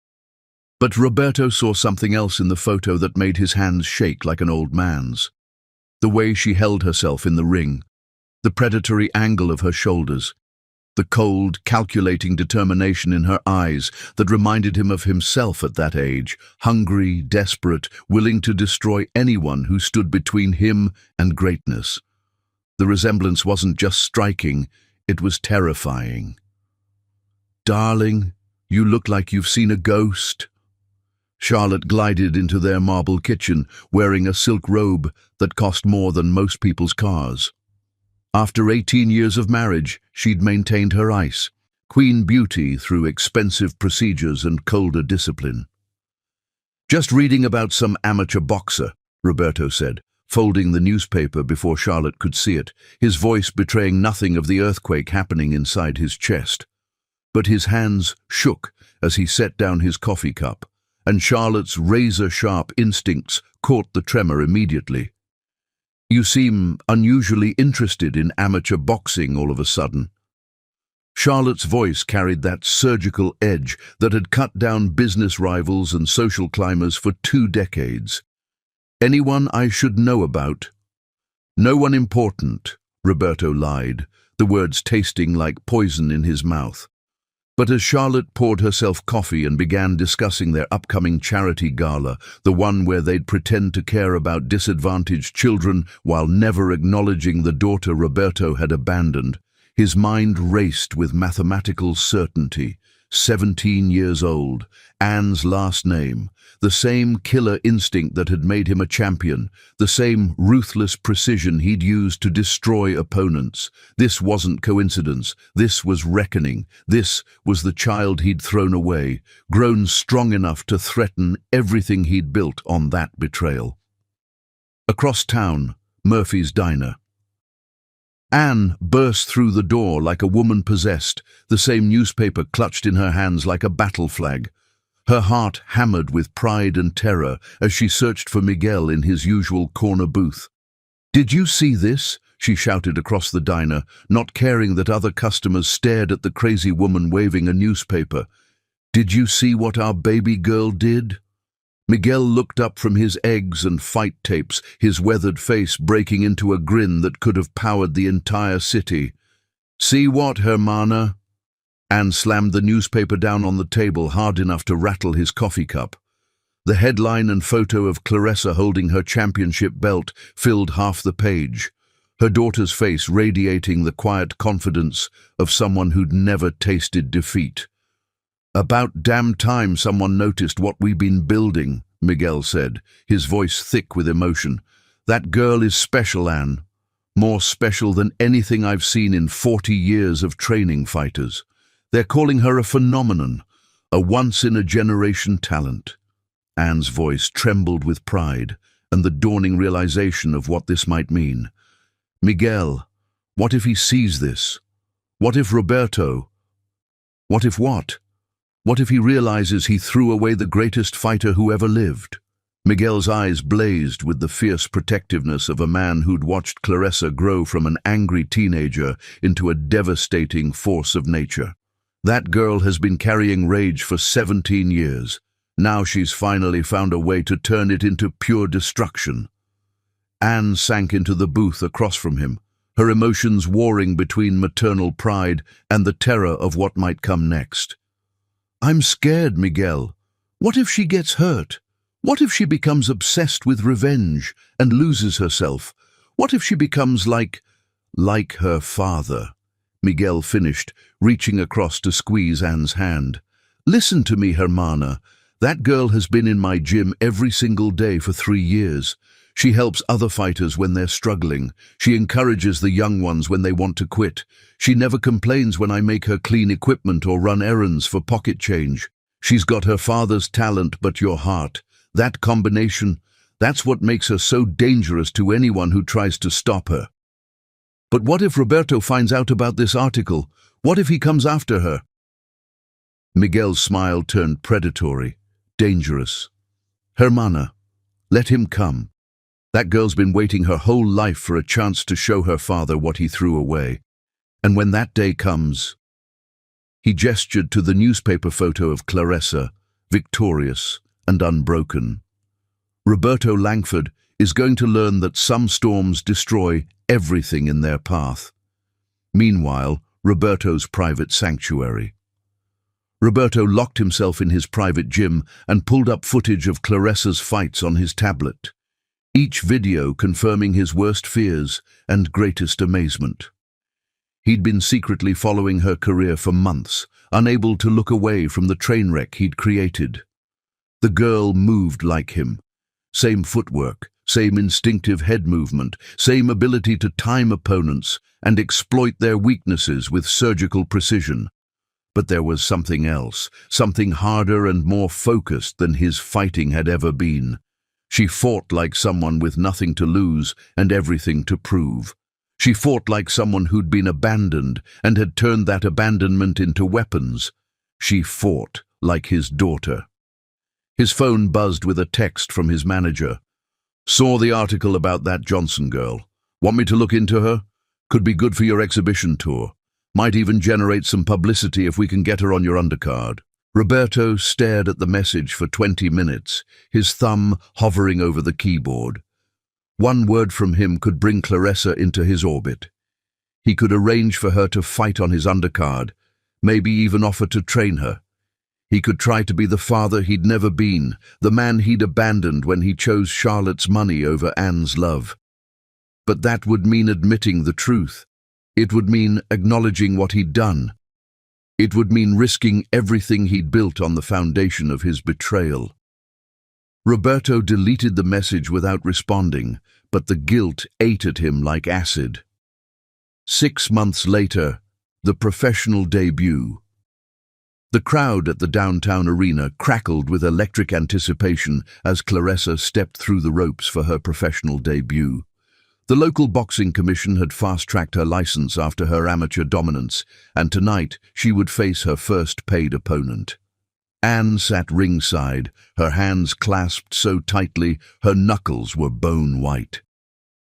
But Roberto saw something else in the photo that made his hands shake like an old man's. The way she held herself in the ring, the predatory angle of her shoulders, the cold, calculating determination in her eyes that reminded him of himself at that age, hungry, desperate, willing to destroy anyone who stood between him and greatness. The resemblance wasn't just striking, it was terrifying. "Darling, you look like you've seen a ghost." Charlotte glided into their marble kitchen, wearing a silk robe that cost more than most people's cars. After 18 years of marriage, she'd maintained her ice, queen beauty through expensive procedures and colder discipline. "Just reading about some amateur boxer," Roberto said, folding the newspaper before Charlotte could see it, his voice betraying nothing of the earthquake happening inside his chest. But his hands shook as he set down his coffee cup, and Charlotte's razor-sharp instincts caught the tremor immediately. "You seem unusually interested in amateur boxing all of a sudden." Charlotte's voice carried that surgical edge that had cut down business rivals and social climbers for 2 decades. "Anyone I should know about?" "No one important," Roberto lied, the words tasting like poison in his mouth. But as Charlotte poured herself coffee and began discussing their upcoming charity gala, the one where they'd pretend to care about disadvantaged children while never acknowledging the daughter Roberto had abandoned, his mind raced with mathematical certainty. 17 years old, Anne's last name, the same killer instinct that had made him a champion, the same ruthless precision he'd used to destroy opponents. This wasn't coincidence, this was reckoning, this was the child he'd thrown away, grown strong enough to threaten everything he'd built on that betrayal. Across town, Murphy's diner. Anne burst through the door like a woman possessed, the same newspaper clutched in her hands like a battle flag. Her heart hammered with pride and terror as she searched for Miguel in his usual corner booth. "Did you see this?" she shouted across the diner, not caring that other customers stared at the crazy woman waving a newspaper. "Did you see what our baby girl did?" Miguel looked up from his eggs and fight tapes, his weathered face breaking into a grin that could have powered the entire city. "See what, Hermana?" Anne slammed the newspaper down on the table hard enough to rattle his coffee cup. The headline and photo of Clarissa holding her championship belt filled half the page, her daughter's face radiating the quiet confidence of someone who'd never tasted defeat. "About damn time someone noticed what we've been building," Miguel said, his voice thick with emotion. "That girl is special, Anne. More special than anything I've seen in 40 years of training fighters. They're calling her a phenomenon, a once-in-a-generation talent." Anne's voice trembled with pride and the dawning realization of what this might mean. "Miguel, what if he sees this? What if Roberto? What if what? What if he realizes he threw away the greatest fighter who ever lived?" Miguel's eyes blazed with the fierce protectiveness of a man who'd watched Clarissa grow from an angry teenager into a devastating force of nature. "That girl has been carrying rage for 17 years. Now she's finally found a way to turn it into pure destruction." Anne sank into the booth across from him, her emotions warring between maternal pride and the terror of what might come next. "I'm scared, Miguel. What if she gets hurt? What if she becomes obsessed with revenge and loses herself? What if she becomes like her father?" Miguel finished, reaching across to squeeze Anne's hand. "Listen to me, Hermana. That girl has been in my gym every single day for 3 years. She helps other fighters when they're struggling. She encourages the young ones when they want to quit. She never complains when I make her clean equipment or run errands for pocket change. She's got her father's talent but your heart. That combination, that's what makes her so dangerous to anyone who tries to stop her." "But what if Roberto finds out about this article? What if he comes after her?" Miguel's smile turned predatory, dangerous. "Hermana, let him come. That girl's been waiting her whole life for a chance to show her father what he threw away. And when that day comes—" He gestured to the newspaper photo of Clarissa, victorious and unbroken. "Roberto Langford is going to learn that some storms destroy everything in their path." Meanwhile, Roberto's private sanctuary. Roberto locked himself in his private gym and pulled up footage of Clarissa's fights on his tablet, each video confirming his worst fears and greatest amazement. He'd been secretly following her career for months, unable to look away from the train wreck he'd created. The girl moved like him. Same footwork, same instinctive head movement, same ability to time opponents and exploit their weaknesses with surgical precision. But there was something else, something harder and more focused than his fighting had ever been. She fought like someone with nothing to lose and everything to prove. She fought like someone who'd been abandoned and had turned that abandonment into weapons. She fought like his daughter. His phone buzzed with a text from his manager. "Saw the article about that Johnson girl. Want me to look into her? Could be good for your exhibition tour. Might even generate some publicity if we can get her on your undercard." Roberto stared at the message for 20 minutes, his thumb hovering over the keyboard. One word from him could bring Clarissa into his orbit. He could arrange for her to fight on his undercard, maybe even offer to train her. He could try to be the father he'd never been, the man he'd abandoned when he chose Charlotte's money over Anne's love. But that would mean admitting the truth. It would mean acknowledging what he'd done. It would mean risking everything he'd built on the foundation of his betrayal. Roberto deleted the message without responding, but the guilt ate at him like acid. 6 months later, the professional debut. The crowd at the downtown arena crackled with electric anticipation as Clarissa stepped through the ropes for her professional debut. The local boxing commission had fast-tracked her license after her amateur dominance, and tonight she would face her first paid opponent. Anne sat ringside, her hands clasped so tightly her knuckles were bone white.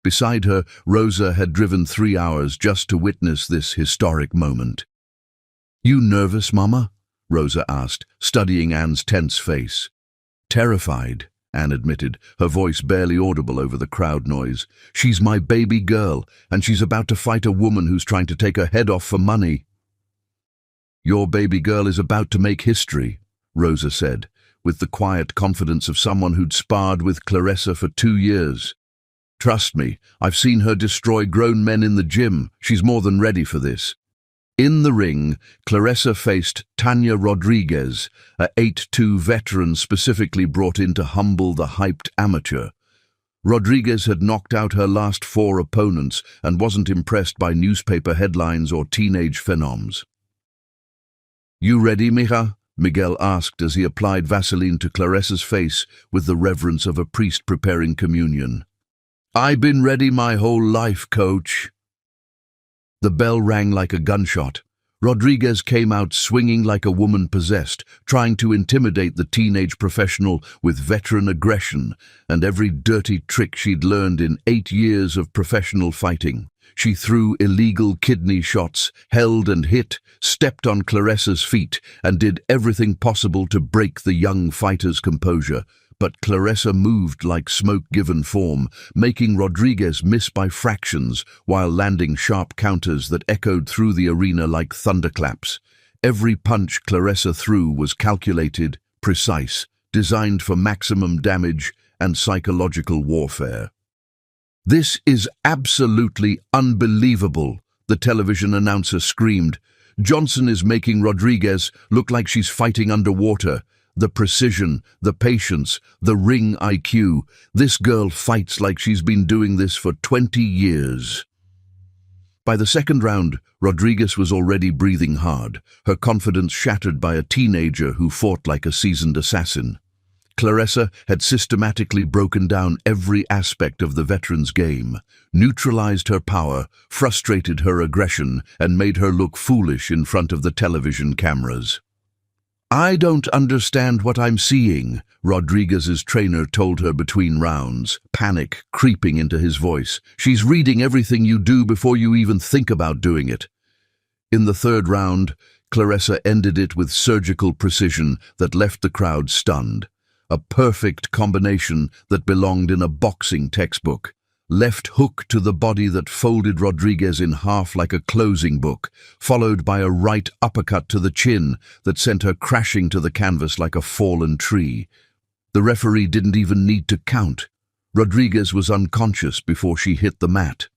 Beside her, Rosa had driven 3 hours just to witness this historic moment. "You nervous, Mama?" Rosa asked, studying Anne's tense face. "Terrified," Anne admitted, her voice barely audible over the crowd noise. "She's my baby girl, and she's about to fight a woman who's trying to take her head off for money." "Your baby girl is about to make history," Rosa said, with the quiet confidence of someone who'd sparred with Clarissa for 2 years. "Trust me, I've seen her destroy grown men in the gym. She's more than ready for this." In the ring, Clarissa faced Tanya Rodriguez, a 8'2" veteran specifically brought in to humble the hyped amateur. Rodriguez had knocked out her last 4 opponents and wasn't impressed by newspaper headlines or teenage phenoms. "You ready, mija?" Miguel asked as he applied Vaseline to Clarissa's face with the reverence of a priest preparing communion. "I've been ready my whole life, coach." The bell rang like a gunshot. Rodriguez came out swinging like a woman possessed, trying to intimidate the teenage professional with veteran aggression and every dirty trick she'd learned in 8 years of professional fighting. She threw illegal kidney shots, held and hit, stepped on Clarissa's feet, and did everything possible to break the young fighter's composure. but Claressa moved like smoke given form, making Rodriguez miss by fractions while landing sharp counters that echoed through the arena like thunderclaps. Every punch Claressa threw was calculated, precise, designed for maximum damage and psychological warfare. "This is absolutely unbelievable," the television announcer screamed. "Johnson is making Rodriguez look like she's fighting underwater. The precision, the patience, the ring IQ. This girl fights like she's been doing this for 20 years. By the second round, Rodriguez was already breathing hard, her confidence shattered by a teenager who fought like a seasoned assassin. Claressa had systematically broken down every aspect of the veteran's game, neutralized her power, frustrated her aggression, and made her look foolish in front of the television cameras. "I don't understand what I'm seeing," Rodriguez's trainer told her between rounds, panic creeping into his voice. "She's reading everything you do before you even think about doing it." In the third round, Claressa ended it with surgical precision that left the crowd stunned. A perfect combination that belonged in a boxing textbook. Left hook to the body that folded Rodriguez in half like a closing book, followed by a right uppercut to the chin that sent her crashing to the canvas like a fallen tree. The referee didn't even need to count. Rodriguez was unconscious before she hit the mat.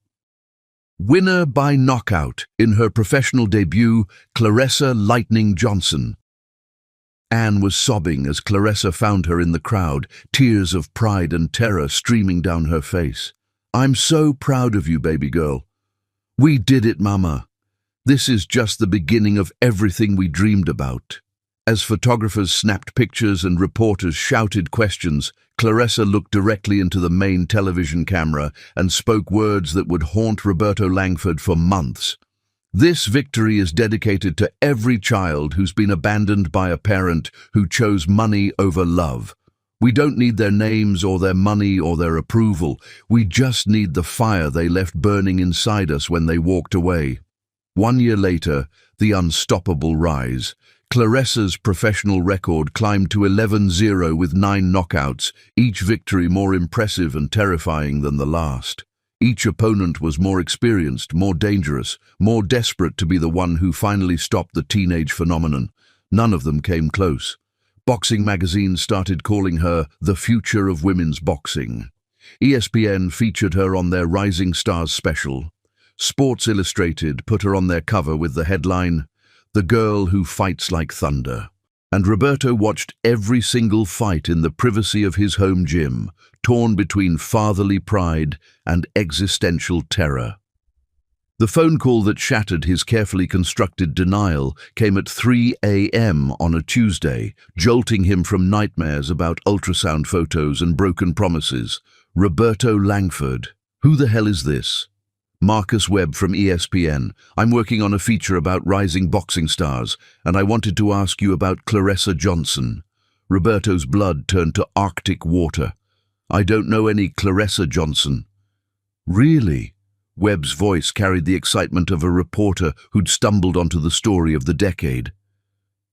Winner by knockout in her professional debut, Claressa "Lightning" Johnson. Anne was sobbing as Claressa found her in the crowd, tears of pride and terror streaming down her face. "I'm so proud of you, baby girl. We did it, Mama. This is just the beginning of everything we dreamed about." As photographers snapped pictures and reporters shouted questions, Claressa looked directly into the main television camera and spoke words that would haunt Roberto Langford for months. "This victory is dedicated to every child who's been abandoned by a parent who chose money over love. We don't need their names or their money or their approval. We just need the fire they left burning inside us when they walked away." 1 year later, the unstoppable rise. Claressa's professional record climbed to 11-0 with 9 knockouts, each victory more impressive and terrifying than the last. Each opponent was more experienced, more dangerous, more desperate to be the one who finally stopped the teenage phenomenon. None of them came close. Boxing magazines started calling her the future of women's boxing. ESPN featured her on their Rising Stars special. Sports Illustrated put her on their cover with the headline, "The Girl Who Fights Like Thunder." And Roberto watched every single fight in the privacy of his home gym, torn between fatherly pride and existential terror. The phone call that shattered his carefully constructed denial came at 3 a.m. on a Tuesday, jolting him from nightmares about ultrasound photos and broken promises. "Roberto Langford. Who the hell is this?" "Marcus Webb from ESPN. I'm working on a feature about rising boxing stars, and I wanted to ask you about Claressa Johnson." Roberto's blood turned to Arctic water. "I don't know any Claressa Johnson." "Really?" Webb's voice carried the excitement of a reporter who'd stumbled onto the story of the decade.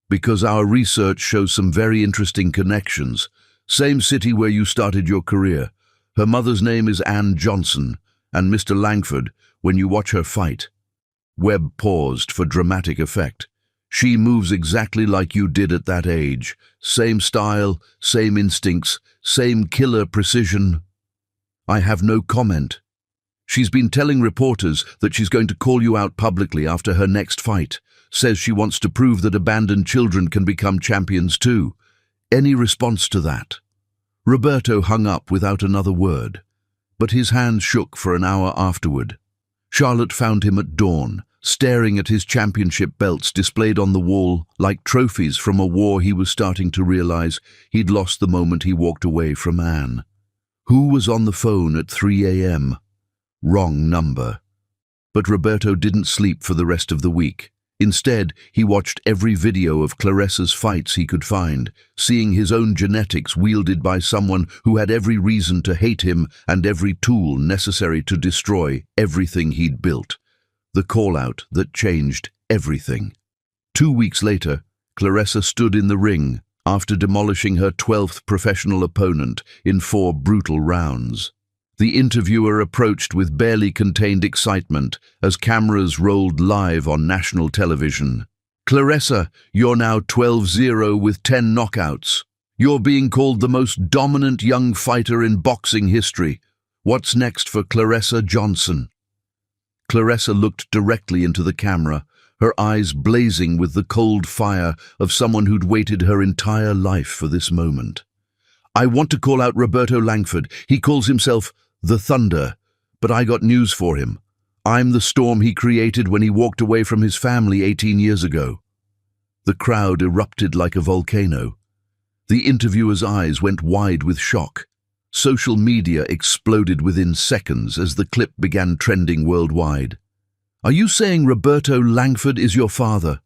"Because our research shows some very interesting connections. Same city where you started your career. Her mother's name is Anne Johnson, and Mr. Langford, when you watch her fight." Webb paused for dramatic effect. "She moves exactly like you did at that age. Same style, same instincts, same killer precision." "I have no comment." "She's been telling reporters that she's going to call you out publicly after her next fight. Says she wants to prove that abandoned children can become champions too. Any response to that?" Roberto hung up without another word, but his hands shook for an hour afterward. Charlotte found him at dawn, staring at his championship belts displayed on the wall like trophies from a war he was starting to realize he'd lost the moment he walked away from Anne. Who was on the phone at 3 a.m.? Wrong number. But Roberto didn't sleep for the rest of the week. Instead, he watched every video of Claressa's fights he could find, seeing his own genetics wielded by someone who had every reason to hate him and every tool necessary to destroy everything he'd built. The call-out that changed everything. 2 weeks later, Claressa stood in the ring, after demolishing her 12th professional opponent in 4 brutal rounds. The interviewer approached with barely contained excitement as cameras rolled live on national television. "Claressa, you're now 12-0 with 10 knockouts. You're being called the most dominant young fighter in boxing history. What's next for Claressa Johnson?" Claressa looked directly into the camera, her eyes blazing with the cold fire of someone who'd waited her entire life for this moment. "I want to call out Roberto Langford. He calls himself the Thunder, but I got news for him. I'm the storm he created when he walked away from his family 18 years ago." The crowd erupted like a volcano. The interviewer's eyes went wide with shock. Social media exploded within seconds as the clip began trending worldwide. "Are you saying Roberto Langford is your father?"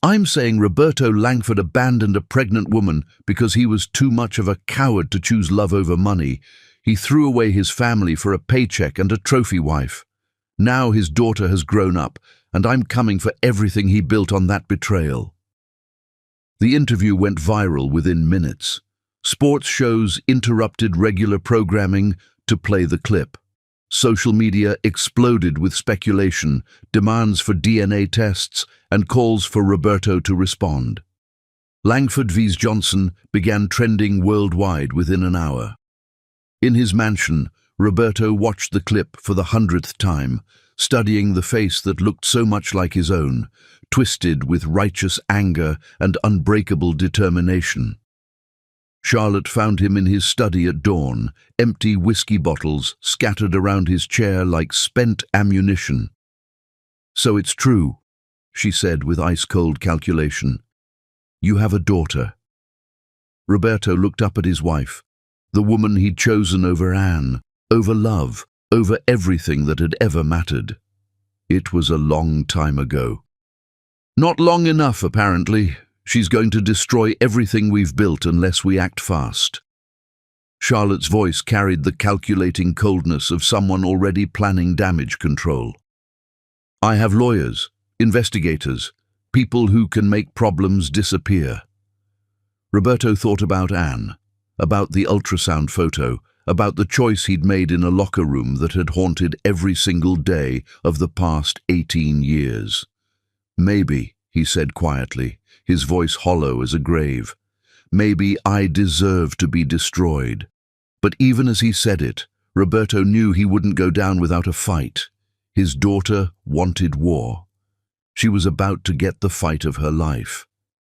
"I'm saying Roberto Langford abandoned a pregnant woman because he was too much of a coward to choose love over money. He threw away his family for a paycheck and a trophy wife. Now his daughter has grown up, and I'm coming for everything he built on that betrayal." The interview went viral within minutes. Sports shows interrupted regular programming to play the clip. Social media exploded with speculation, demands for DNA tests, and calls for Roberto to respond. Langford vs. Johnson began trending worldwide within an hour. In his mansion, Roberto watched the clip for the 100th time, studying the face that looked so much like his own, twisted with righteous anger and unbreakable determination. Charlotte found him in his study at dawn, empty whiskey bottles scattered around his chair like spent ammunition. "So it's true," she said with ice-cold calculation. "You have a daughter." Roberto looked up at his wife, the woman he'd chosen over Anne, over love, over everything that had ever mattered. It was a long time ago. "Not long enough, apparently. She's going to destroy everything we've built unless we act fast." Charlotte's voice carried the calculating coldness of someone already planning damage control. "I have lawyers, investigators, people who can make problems disappear." Roberto thought about Anne, about the ultrasound photo, about the choice he'd made in a locker room that had haunted every single day of the past 18 years. "Maybe," he said quietly, his voice hollow as a grave, "maybe I deserve to be destroyed." But even as he said it, Roberto knew he wouldn't go down without a fight. His daughter wanted war. She was about to get the fight of her life.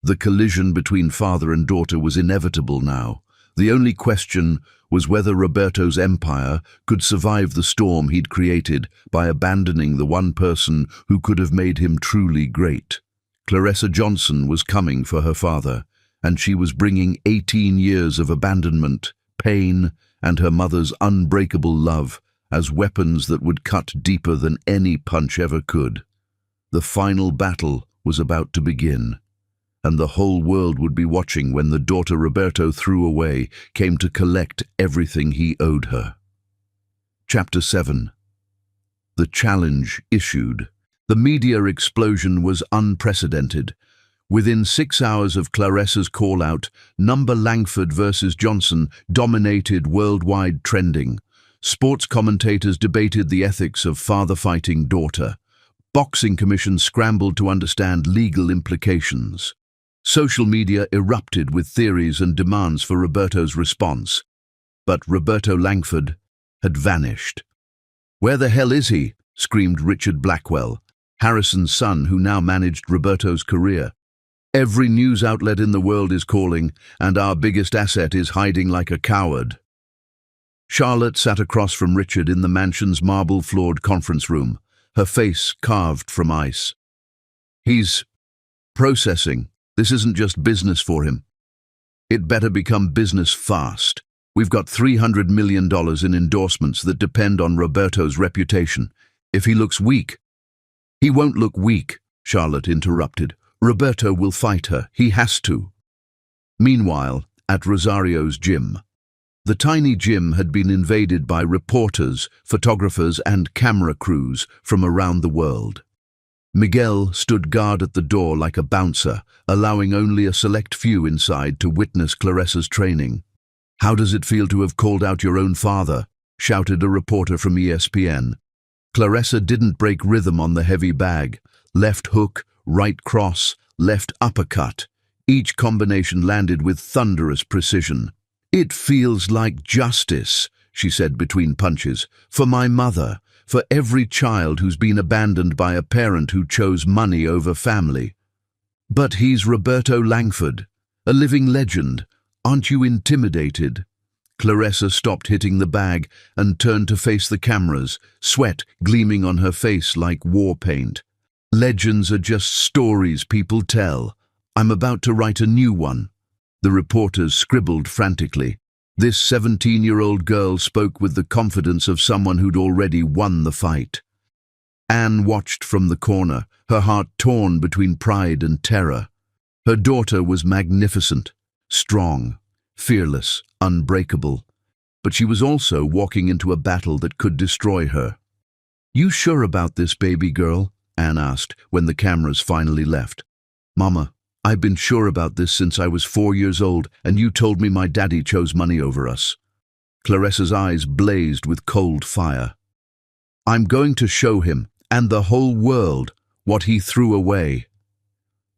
The collision between father and daughter was inevitable now. The only question was whether Roberto's empire could survive the storm he'd created by abandoning the one person who could have made him truly great. Claressa Johnson was coming for her father, and she was bringing 18 years of abandonment, pain, and her mother's unbreakable love as weapons that would cut deeper than any punch ever could. The final battle was about to begin, and the whole world would be watching when the daughter Roberto threw away came to collect everything he owed her. Chapter 7. The challenge issued. The media explosion was unprecedented. Within 6 hours of Claressa's call-out, Langford versus Johnson dominated worldwide trending. Sports commentators debated the ethics of father fighting daughter. Boxing commissions scrambled to understand legal implications. Social media erupted with theories and demands for Roberto's response. But Roberto Langford had vanished. "Where the hell is he?" screamed Richard Blackwell, Harrison's son who now managed Roberto's career. "Every news outlet in the world is calling, and our biggest asset is hiding like a coward." Charlotte sat across from Richard in the mansion's marble-floored conference room, her face carved from ice. "He's processing. This isn't just business for him. It better become business fast. We've got $300 million in endorsements that depend on Roberto's reputation. If he looks weak—" "He won't look weak," Charlotte interrupted. "Roberto will fight her. He has to." Meanwhile, at Rosario's gym. The tiny gym had been invaded by reporters, photographers, and camera crews from around the world. Miguel stood guard at the door like a bouncer, allowing only a select few inside to witness Clarissa's training. "How does it feel to have called out your own father?" shouted a reporter from ESPN. Clarissa didn't break rhythm on the heavy bag. Left hook, right cross, left uppercut. Each combination landed with thunderous precision. "It feels like justice," she said between punches, "for my mother, for every child who's been abandoned by a parent who chose money over family." "But he's Roberto Langford, a living legend. Aren't you intimidated?" Clarissa stopped hitting the bag and turned to face the cameras, sweat gleaming on her face like war paint. "Legends are just stories people tell. I'm about to write a new one." The reporters scribbled frantically. This 17-year-old girl spoke with the confidence of someone who'd already won the fight. Anne watched from the corner, her heart torn between pride and terror. Her daughter was magnificent, strong, fearless, unbreakable, but she was also walking into a battle that could destroy her. "You sure about this, baby girl?" Anne asked when the cameras finally left. "Mama, I've been sure about this since I was 4 years old, and you told me my daddy chose money over us." Clarissa's eyes blazed with cold fire. "I'm going to show him, and the whole world, what he threw away."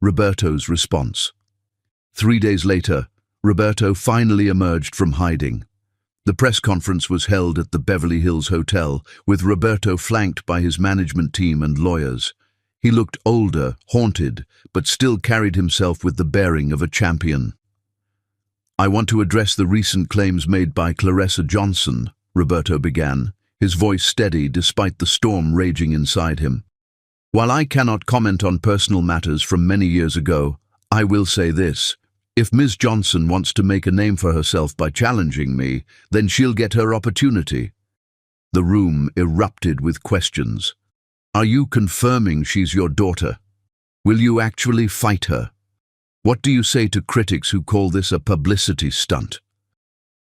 Roberto's response. 3 days later, Roberto finally emerged from hiding. The press conference was held at the Beverly Hills Hotel, with Roberto flanked by his management team and lawyers. He looked older, haunted, but still carried himself with the bearing of a champion. "I want to address the recent claims made by Clarissa Johnson," Roberto began, his voice steady despite the storm raging inside him. "While I cannot comment on personal matters from many years ago, I will say this. If Ms. Johnson wants to make a name for herself by challenging me, then she'll get her opportunity." The room erupted with questions. "Are you confirming she's your daughter? Will you actually fight her? What do you say to critics who call this a publicity stunt?"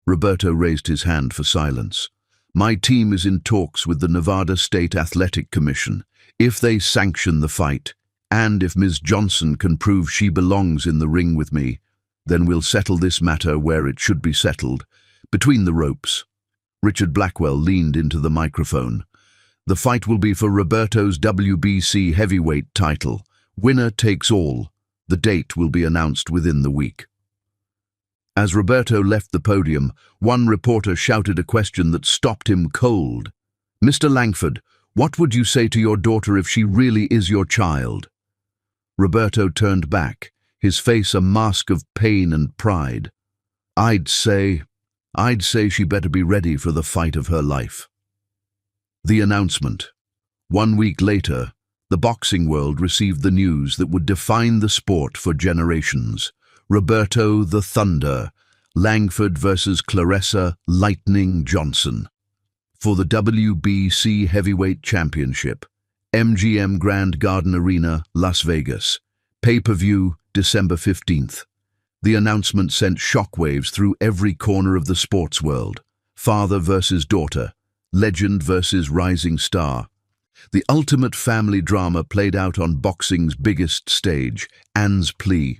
Roberto raised his hand for silence. "My team is in talks with the Nevada State Athletic Commission. If they sanction the fight, and if Ms. Johnson can prove she belongs in the ring with me, then we'll settle this matter where it should be settled, between the ropes." Richard Blackwell leaned into the microphone. "The fight will be for Roberto's WBC heavyweight title. Winner takes all. The date will be announced within the week." As Roberto left the podium, one reporter shouted a question that stopped him cold. "Mr. Langford, what would you say to your daughter if she really is your child?" Roberto turned back, his face a mask of pain and pride. I'd say she better be ready for the fight of her life." The announcement. 1 week later, the boxing world received the news that would define the sport for generations. Roberto the Thunder, Langford versus Clarissa Lightning Johnson. For the WBC Heavyweight Championship, MGM Grand Garden Arena, Las Vegas. Pay-per-view, December 15th. The announcement sent shockwaves through every corner of the sports world. Father versus daughter. Legend versus rising star. The ultimate family drama played out on boxing's biggest stage, Anne's plea.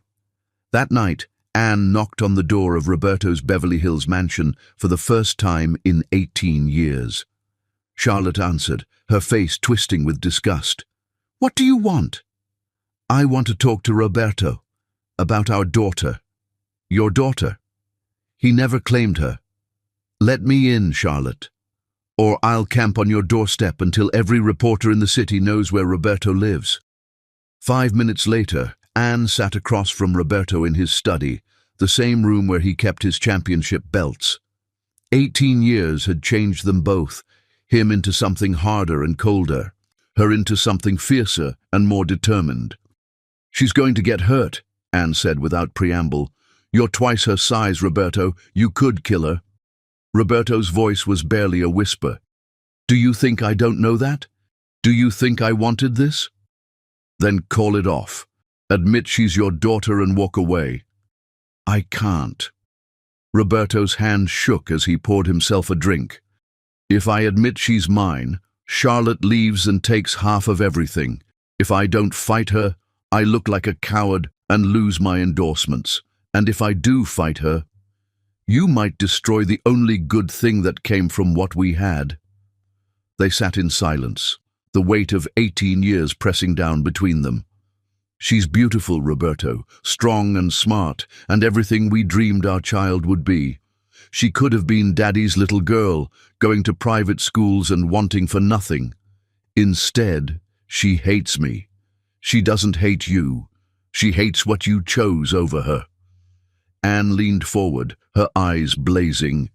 That night, Anne knocked on the door of Roberto's Beverly Hills mansion for the first time in 18 years. Charlotte answered, her face twisting with disgust. "What do you want?" "I want to talk to Roberto about our daughter." "Your daughter?" "He never claimed her." "Let me in, Charlotte, or I'll camp on your doorstep until every reporter in the city knows where Roberto lives." 5 minutes later, Anne sat across from Roberto in his study, the same room where he kept his championship belts. 18 years had changed them both, him into something harder and colder, her into something fiercer and more determined. "She's going to get hurt," Anne said without preamble. "You're twice her size, Roberto. You could kill her." Roberto's voice was barely a whisper. "Do you think I don't know that? Do you think I wanted this?" "Then call it off. Admit she's your daughter and walk away." "I can't." Roberto's hand shook as he poured himself a drink. "If I admit she's mine, Charlotte leaves and takes half of everything. If I don't fight her, I look like a coward and lose my endorsements. And if I do fight her, you might destroy the only good thing that came from what we had." They sat in silence, the weight of 18 years pressing down between them. "She's beautiful, Roberto, strong and smart, and everything we dreamed our child would be. She could have been Daddy's little girl, going to private schools and wanting for nothing. Instead, she hates me. She doesn't hate you. She hates what you chose over her." Anne leaned forward, her eyes blazing.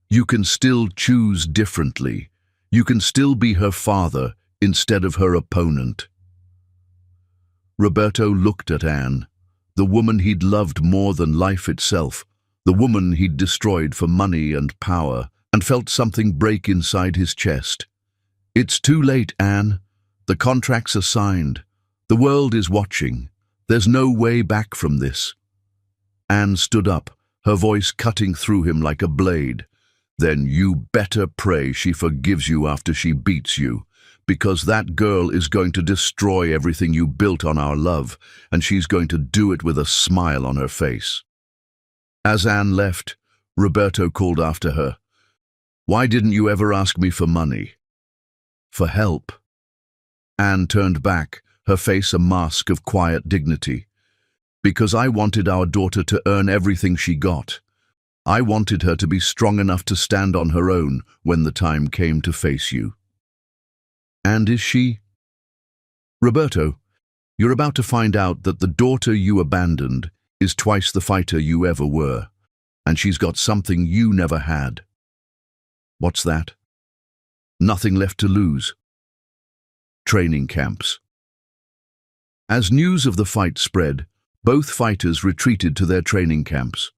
"You can still choose differently. You can still be her father instead of her opponent." Roberto looked at Anne, the woman he'd loved more than life itself, the woman he'd destroyed for money and power, and felt something break inside his chest. "It's too late, Anne. The contracts are signed. The world is watching. There's no way back from this." Anne stood up, her voice cutting through him like a blade. "Then you better pray she forgives you after she beats you, because that girl is going to destroy everything you built on our love, and she's going to do it with a smile on her face." As Anne left, Roberto called after her, "Why didn't you ever ask me for money? For help?" Anne turned back, her face a mask of quiet dignity. "Because I wanted our daughter to earn everything she got. I wanted her to be strong enough to stand on her own when the time came to face you." "And is she?" "Roberto, you're about to find out that the daughter you abandoned is twice the fighter you ever were, and she's got something you never had." "What's that?" "Nothing left to lose." Training camps. As news of the fight spread, both fighters retreated to their training camps.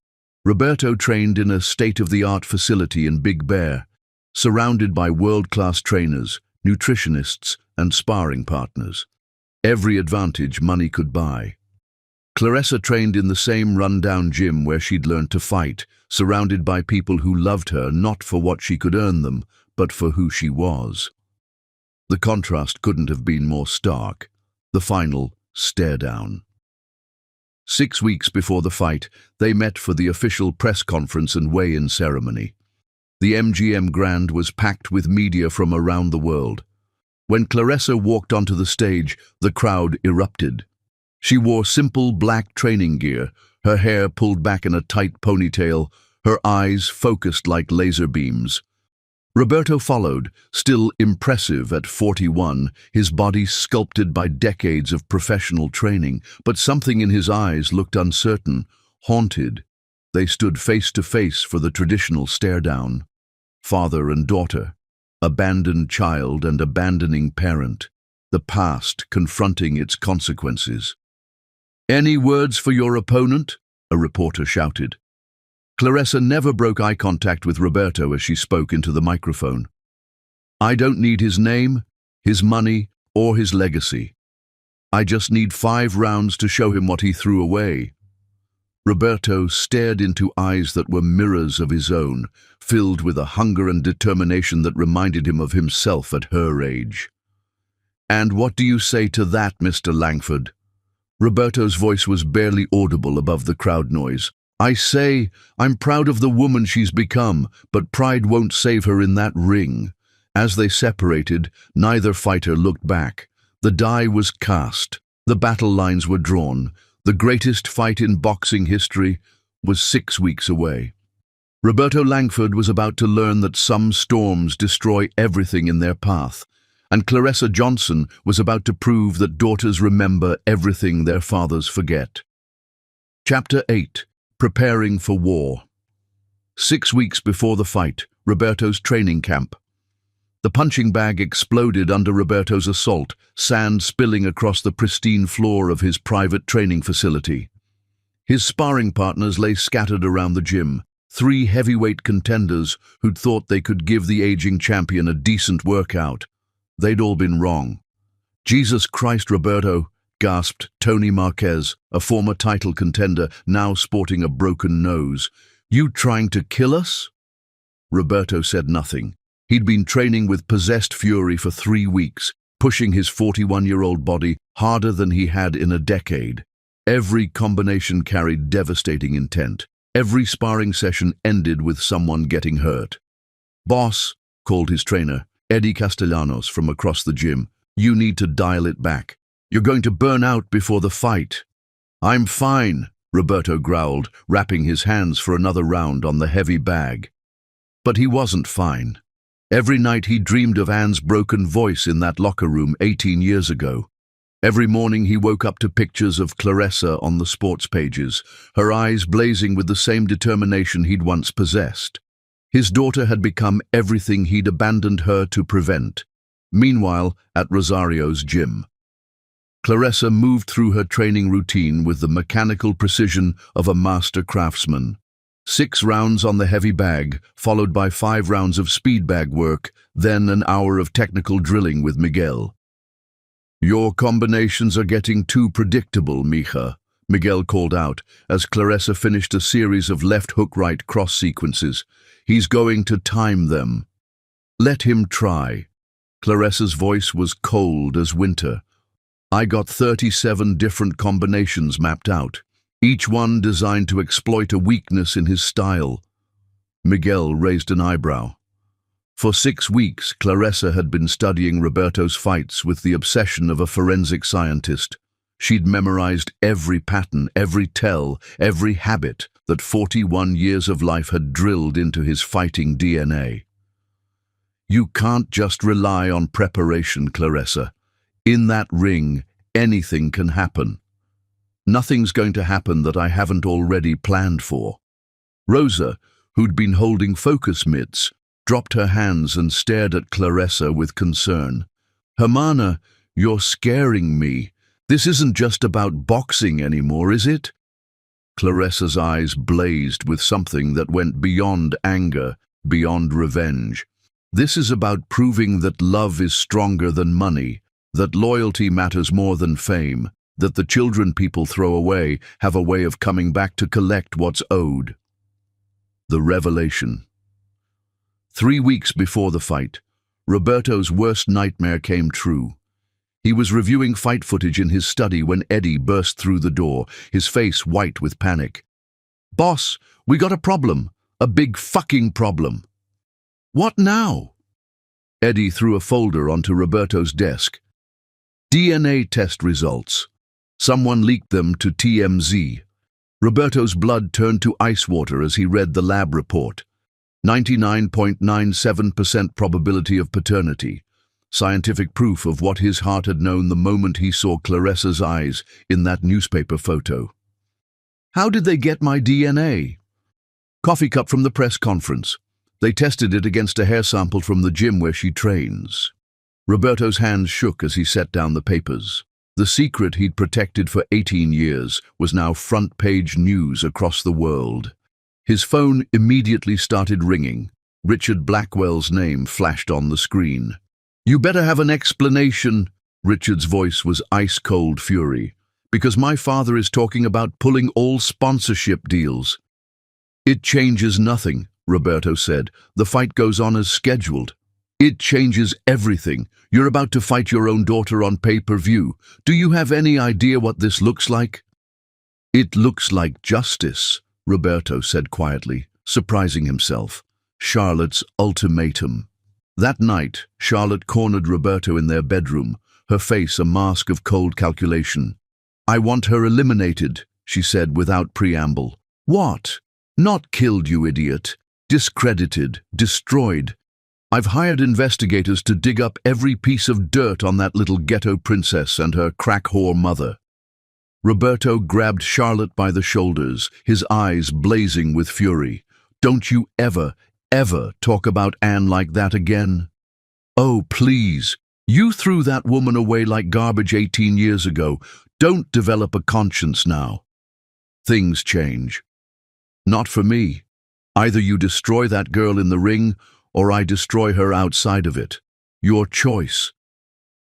Roberto trained in a state-of-the-art facility in Big Bear, surrounded by world-class trainers, nutritionists, and sparring partners. Every advantage money could buy. Clarissa trained in the same run-down gym where she'd learned to fight, surrounded by people who loved her not for what she could earn them, but for who she was. The contrast couldn't have been more stark. The final stare-down. 6 weeks before the fight, they met for the official press conference and weigh-in ceremony. The MGM Grand was packed with media from around the world. When Clarissa walked onto the stage, the crowd erupted. She wore simple black training gear, her hair pulled back in a tight ponytail, her eyes focused like laser beams. Roberto followed, still impressive at 41, his body sculpted by decades of professional training, but something in his eyes looked uncertain, haunted. They stood face to face for the traditional stare-down. Father and daughter, abandoned child and abandoning parent, the past confronting its consequences. "Any words for your opponent?" a reporter shouted. Clarissa never broke eye contact with Roberto as she spoke into the microphone. "I don't need his name, his money, or his legacy. I just need 5 rounds to show him what he threw away." Roberto stared into eyes that were mirrors of his own, filled with a hunger and determination that reminded him of himself at her age. "And what do you say to that, Mr. Langford?" Roberto's voice was barely audible above the crowd noise. "I say, I'm proud of the woman she's become, but pride won't save her in that ring." As they separated, neither fighter looked back. The die was cast. The battle lines were drawn. The greatest fight in boxing history was 6 weeks away. Roberto Langford was about to learn that some storms destroy everything in their path, and Clarissa Johnson was about to prove that daughters remember everything their fathers forget. Chapter 8. Preparing for War. 6 weeks before the fight, Roberto's training camp. The punching bag exploded under Roberto's assault, sand spilling across the pristine floor of his private training facility. His sparring partners lay scattered around the gym, 3 heavyweight contenders who'd thought they could give the aging champion a decent workout. They'd all been wrong. "Jesus Christ, Roberto," gasped Tony Marquez, a former title contender now sporting a broken nose. "You trying to kill us?" Roberto said nothing. He'd been training with possessed fury for 3 weeks, pushing his 41-year-old body harder than he had in a decade. Every combination carried devastating intent. Every sparring session ended with someone getting hurt. "Boss," called his trainer, Eddie Castellanos, from across the gym, "you need to dial it back. You're going to burn out before the fight." "I'm fine," Roberto growled, wrapping his hands for another round on the heavy bag. But he wasn't fine. Every night he dreamed of Anne's broken voice in that locker room 18 years ago. Every morning he woke up to pictures of Claressa on the sports pages, her eyes blazing with the same determination he'd once possessed. His daughter had become everything he'd abandoned her to prevent. Meanwhile, at Rosario's gym, Claressa moved through her training routine with the mechanical precision of a master craftsman. 6 rounds on the heavy bag, followed by 5 rounds of speed bag work, then an hour of technical drilling with Miguel. "Your combinations are getting too predictable, mija," Miguel called out as Claressa finished a series of left hook-right cross sequences. "He's going to time them." "Let him try." Claressa's voice was cold as winter. "I got 37 different combinations mapped out, each one designed to exploit a weakness in his style." Miguel raised an eyebrow. For 6 weeks, Claressa had been studying Roberto's fights with the obsession of a forensic scientist. She'd memorized every pattern, every tell, every habit that 41 years of life had drilled into his fighting DNA. "You can't just rely on preparation, Claressa. In that ring, anything can happen." "Nothing's going to happen that I haven't already planned for." Rosa, who'd been holding focus mitts, dropped her hands and stared at Claressa with concern. "Hermana, you're scaring me. This isn't just about boxing anymore, is it?" Claressa's eyes blazed with something that went beyond anger, beyond revenge. "This is about proving that love is stronger than money, that loyalty matters more than fame, that the children people throw away have a way of coming back to collect what's owed." The revelation. 3 weeks before the fight, Roberto's worst nightmare came true. He was reviewing fight footage in his study when Eddie burst through the door, his face white with panic. "Boss, we got a problem. A big fucking problem." "What now?" Eddie threw a folder onto Roberto's desk. "DNA test results. Someone leaked them to TMZ." Roberto's blood turned to ice water as he read the lab report. 99.97% probability of paternity. Scientific proof of what his heart had known the moment he saw Claressa's eyes in that newspaper photo. "How did they get my DNA?" "Coffee cup from the press conference. They tested it against a hair sample from the gym where she trains." Roberto's hands shook as he set down the papers. The secret he'd protected for 18 years was now front-page news across the world. His phone immediately started ringing. Richard Blackwell's name flashed on the screen. "You better have an explanation." Richard's voice was ice-cold fury. "Because my father is talking about pulling all sponsorship deals." "It changes nothing," Roberto said. "The fight goes on as scheduled." "It changes everything. You're about to fight your own daughter on pay-per-view. Do you have any idea what this looks like?" "It looks like justice," Roberto said quietly, surprising himself. Charlotte's ultimatum. That night, Charlotte cornered Roberto in their bedroom, her face a mask of cold calculation. "I want her eliminated," she said without preamble. "What?" "Not killed, you idiot. Discredited, destroyed. I've hired investigators to dig up every piece of dirt on that little ghetto princess and her crack-whore mother." Roberto grabbed Charlotte by the shoulders, his eyes blazing with fury. "Don't you ever talk about Anne like that again. Oh, please. You threw that woman away like garbage 18 years ago. Don't develop a conscience now." "Things change." "Not for me. Either you destroy that girl in the ring, or I destroy her outside of it. Your choice."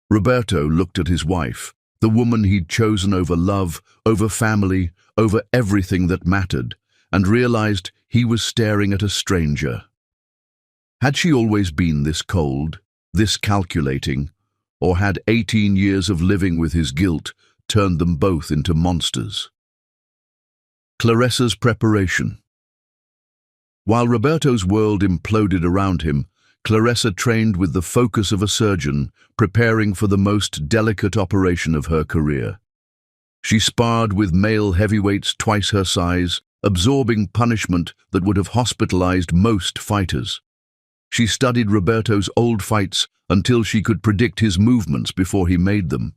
Roberto looked at his wife, the woman he'd chosen over love, over family, over everything that mattered, and realized he was staring at a stranger. Had she always been this cold, this calculating, or had 18 years of living with his guilt turned them both into monsters? Claressa's preparation. While Roberto's world imploded around him, Claressa trained with the focus of a surgeon, preparing for the most delicate operation of her career. She sparred with male heavyweights twice her size, absorbing punishment that would have hospitalized most fighters. She studied Roberto's old fights until she could predict his movements before he made them.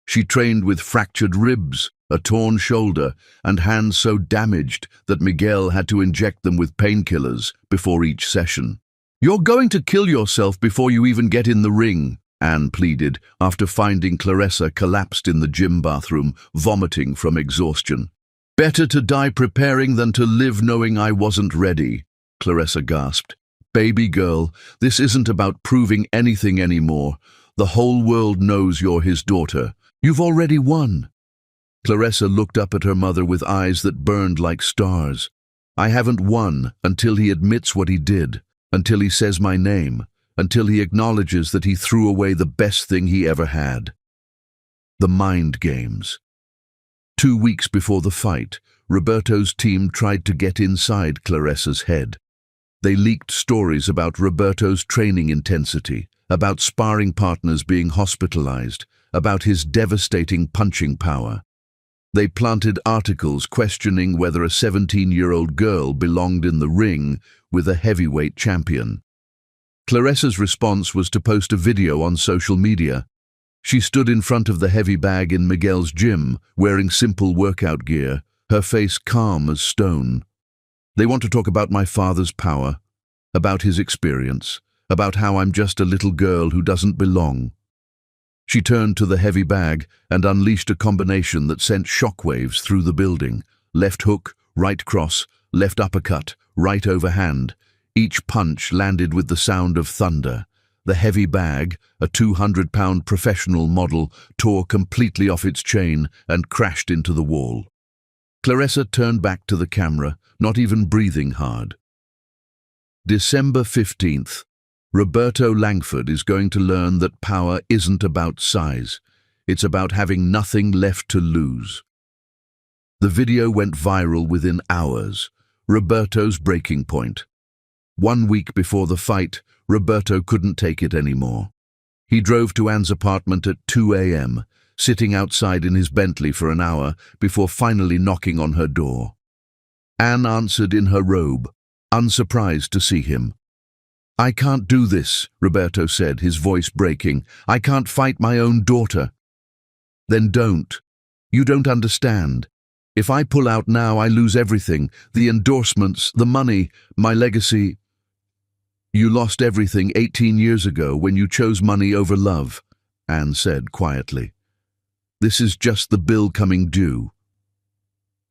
She trained with fractured ribs, a torn shoulder, and hands so damaged that Miguel had to inject them with painkillers before each session. "You're going to kill yourself before you even get in the ring," Anne pleaded after finding Claressa collapsed in the gym bathroom, vomiting from exhaustion. "Better to die preparing than to live knowing I wasn't ready," Claressa gasped. "Baby girl, this isn't about proving anything anymore. The whole world knows you're his daughter. You've already won." Claressa looked up at her mother with eyes that burned like stars. "I haven't won until he admits what he did, until he says my name, until he acknowledges that he threw away the best thing he ever had." The mind games. 2 weeks before the fight, Roberto's team tried to get inside Claressa's head. They leaked stories about Roberto's training intensity, about sparring partners being hospitalized, about his devastating punching power. They planted articles questioning whether a 17-year-old girl belonged in the ring with a heavyweight champion. Claressa's response was to post a video on social media. She stood in front of the heavy bag in Miguel's gym, wearing simple workout gear, her face calm as stone. "They want to talk about my father's power, about his experience, about how I'm just a little girl who doesn't belong." She turned to the heavy bag and unleashed a combination that sent shockwaves through the building. Left hook, right cross, left uppercut, right overhand. Each punch landed with the sound of thunder. The heavy bag, a 200-pound professional model, tore completely off its chain and crashed into the wall. Claressa turned back to the camera, not even breathing hard. December 15th. Roberto Langford is going to learn that power isn't about size. It's about having nothing left to lose. The video went viral within hours. Roberto's breaking point. 1 week before the fight, Roberto couldn't take it anymore. He drove to Anne's apartment at 2 a.m., sitting outside in his Bentley for an hour before finally knocking on her door. Anne answered in her robe, unsurprised to see him. "I can't do this," Roberto said, his voice breaking. "I can't fight my own daughter." "Then don't. You don't understand. If I pull out now, I lose everything. The endorsements, the money, my legacy." "You lost everything 18 years ago when you chose money over love," Anne said quietly. "This is just the bill coming due."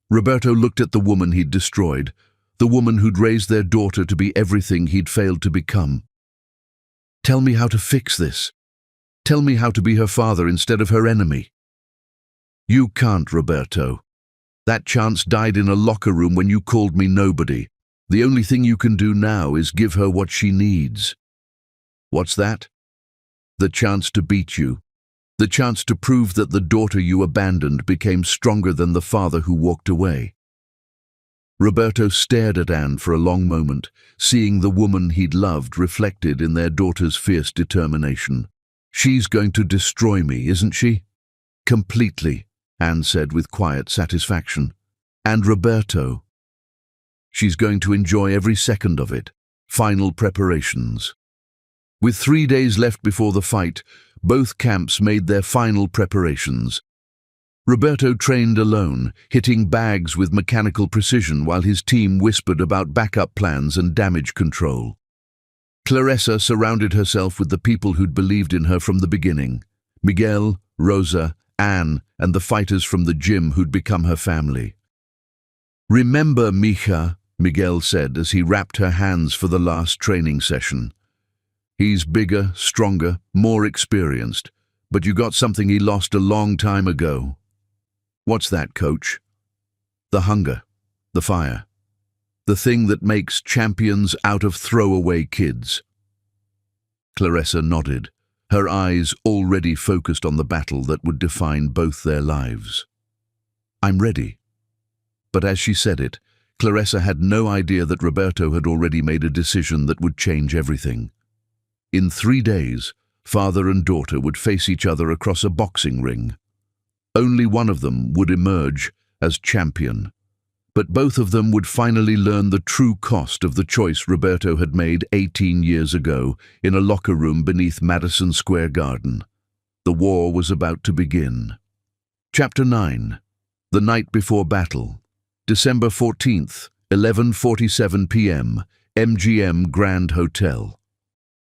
Roberto looked at the woman he'd destroyed, the woman who'd raised their daughter to be everything he'd failed to become. "Tell me how to fix this. Tell me how to be her father instead of her enemy." "You can't, Roberto. That chance died in a locker room when you called me nobody. The only thing you can do now is give her what she needs." "What's that?" "The chance to beat you. The chance to prove that the daughter you abandoned became stronger than the father who walked away." Roberto stared at Anne for a long moment, seeing the woman he'd loved reflected in their daughter's fierce determination. "She's going to destroy me, isn't she?" "Completely," Anne said with quiet satisfaction. "And Roberto. She's going to enjoy every second of it." Final preparations. With 3 days left before the fight, both camps made their final preparations. Roberto trained alone, hitting bags with mechanical precision while his team whispered about backup plans and damage control. Claressa surrounded herself with the people who'd believed in her from the beginning: Miguel, Rosa, Anne, and the fighters from the gym who'd become her family. "Remember, mija," Miguel said as he wrapped her hands for the last training session. "He's bigger, stronger, more experienced, but you got something he lost a long time ago." "What's that, coach?" "The hunger, the fire, the thing that makes champions out of throwaway kids." Claressa nodded, her eyes already focused on the battle that would define both their lives. "I'm ready." But as she said it, Clarissa had no idea that Roberto had already made a decision that would change everything. In 3 days, father and daughter would face each other across a boxing ring. Only one of them would emerge as champion, but both of them would finally learn the true cost of the choice Roberto had made 18 years ago in a locker room beneath Madison Square Garden. The war was about to begin. Chapter 9. The Night Before Battle. December 14th, 11:47 p.m., MGM Grand Hotel.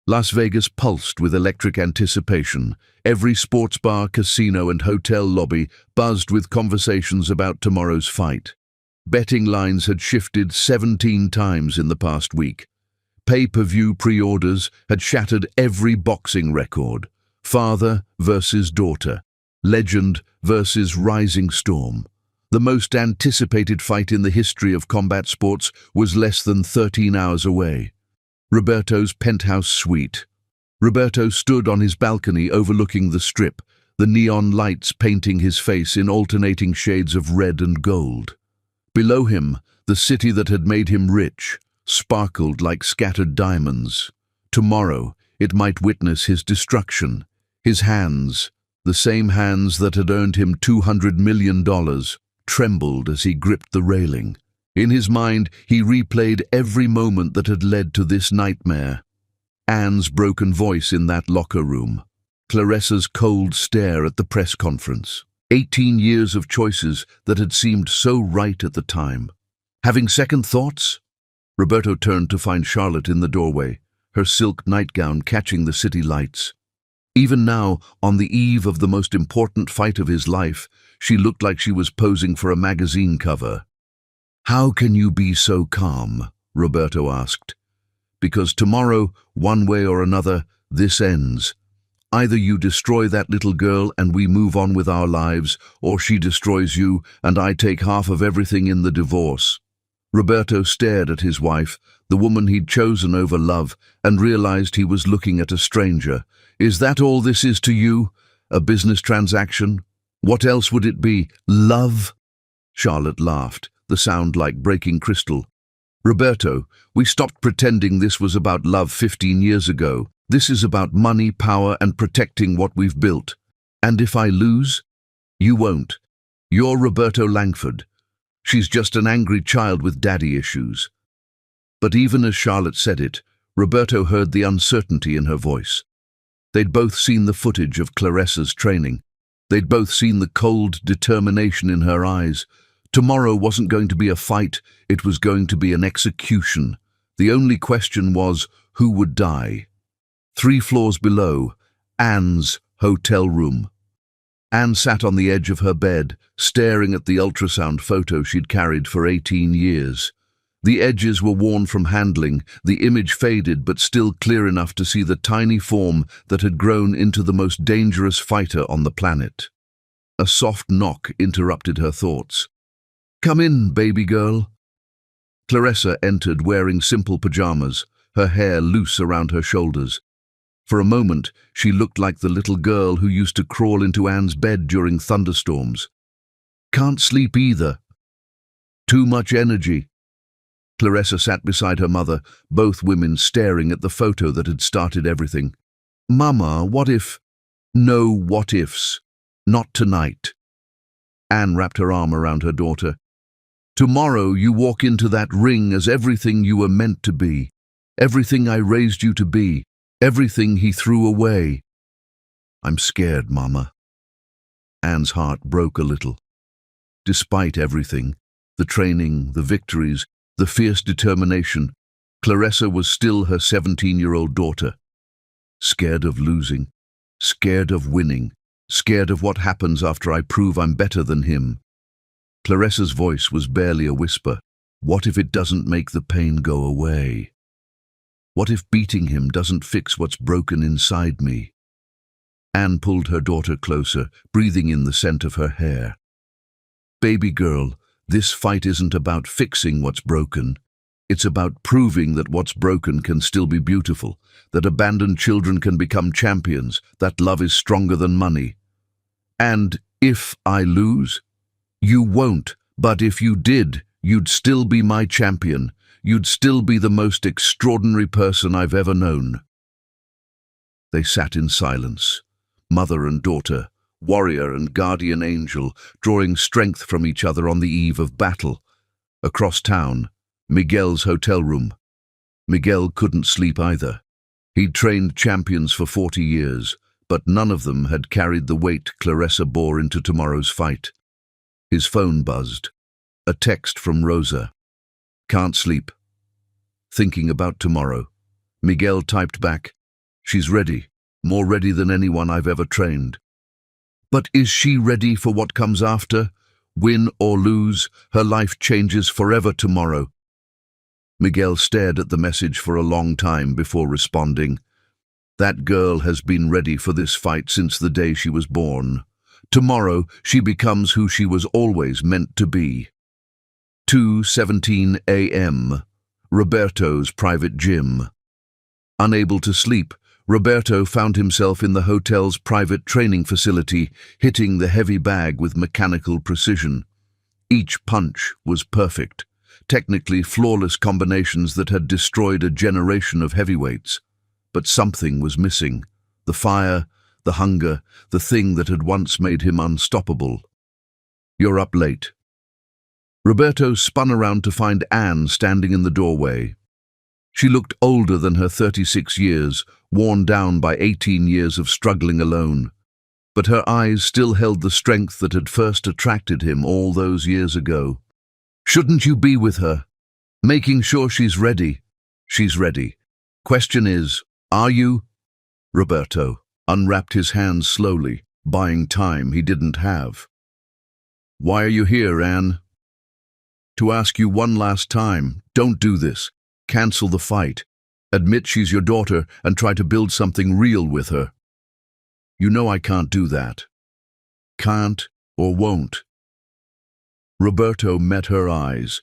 Las Vegas pulsed with electric anticipation. Every sports bar, casino, and hotel lobby buzzed with conversations about tomorrow's fight. Betting lines had shifted 17 times in the past week. Pay-per-view pre-orders had shattered every boxing record. Father versus daughter. Legend versus rising storm. The most anticipated fight in the history of combat sports was less than 13 hours away. Roberto's penthouse suite. Roberto stood on his balcony overlooking the strip, the neon lights painting his face in alternating shades of red and gold. Below him, the city that had made him rich, sparkled like scattered diamonds. Tomorrow, it might witness his destruction. His hands, the same hands that had earned him $200 million, trembled as he gripped the railing. In his mind, he replayed every moment that had led to this nightmare. Anne's broken voice in that locker room. Clarissa's cold stare at the press conference. 18 years of choices that had seemed so right at the time. Having second thoughts? Roberto turned to find Charlotte in the doorway, her silk nightgown catching the city lights. Even now, on the eve of the most important fight of his life, she looked like she was posing for a magazine cover. "How can you be so calm?" Roberto asked. "Because tomorrow, one way or another, this ends. Either you destroy that little girl and we move on with our lives, or she destroys you and I take half of everything in the divorce." Roberto stared at his wife, the woman he'd chosen over love, and realized he was looking at a stranger. "Is that all this is to you? A business transaction? What else would it be? Love?" Charlotte laughed, the sound like breaking crystal. "Roberto, we stopped pretending this was about love 15 years ago. This is about money, power, and protecting what we've built. And if I lose? You won't. You're Roberto Langford. She's just an angry child with daddy issues." But even as Charlotte said it, Roberto heard the uncertainty in her voice. They'd both seen the footage of Clarissa's training. They'd both seen the cold determination in her eyes. Tomorrow wasn't going to be a fight, it was going to be an execution. The only question was, who would die? 3 floors below, Anne's hotel room. Anne sat on the edge of her bed, staring at the ultrasound photo she'd carried for 18 years. The edges were worn from handling, the image faded but still clear enough to see the tiny form that had grown into the most dangerous fighter on the planet. A soft knock interrupted her thoughts. "Come in, baby girl." Clarissa entered wearing simple pajamas, her hair loose around her shoulders. For a moment, she looked like the little girl who used to crawl into Anne's bed during thunderstorms. "Can't sleep either. Too much energy." Clarissa sat beside her mother, both women staring at the photo that had started everything. "Mama, what if—" "No what ifs. Not tonight." Anne wrapped her arm around her daughter. "Tomorrow you walk into that ring as everything you were meant to be. Everything I raised you to be. Everything he threw away." "I'm scared, Mama." Anne's heart broke a little. Despite everything, the training, the victories, the fierce determination, Clarissa was still her 17-year-old daughter. Scared of losing, scared of winning, scared of what happens after I prove I'm better than him. Clarissa's voice was barely a whisper. What if it doesn't make the pain go away? What if beating him doesn't fix what's broken inside me? Anne pulled her daughter closer, breathing in the scent of her hair. "Baby girl, this fight isn't about fixing what's broken. It's about proving that what's broken can still be beautiful, that abandoned children can become champions, that love is stronger than money. And if I lose? You won't, but if you did, you'd still be my champion. You'd still be the most extraordinary person I've ever known. They sat in silence, mother and daughter, warrior and guardian angel, drawing strength from each other on the eve of battle. Across town, Miguel's hotel room. Miguel couldn't sleep either. He'd trained champions for 40 years, but none of them had carried the weight Clarissa bore into tomorrow's fight. His phone buzzed. A text from Rosa. Can't sleep. Thinking about tomorrow. Miguel typed back, she's ready, more ready than anyone I've ever trained. But is she ready for what comes after? Win or lose, her life changes forever tomorrow. Miguel stared at the message for a long time before responding. That girl has been ready for this fight since the day she was born. Tomorrow, she becomes who she was always meant to be. 2:17 a.m. Roberto's private gym. Unable to sleep, Roberto found himself in the hotel's private training facility, hitting the heavy bag with mechanical precision. Each punch was perfect, technically flawless combinations that had destroyed a generation of heavyweights. But something was missing. The fire, the hunger, the thing that had once made him unstoppable. You're up late. Roberto spun around to find Anne standing in the doorway. She looked older than her 36 years, worn down by 18 years of struggling alone. But her eyes still held the strength that had first attracted him all those years ago. Shouldn't you be with her? Making sure she's ready. She's ready. Question is, are you? Roberto unwrapped his hands slowly, buying time he didn't have. Why are you here, Anne? To ask you one last time, don't do this. Cancel the fight. Admit she's your daughter and try to build something real with her. You know I can't do that. Can't or won't. Roberto met her eyes,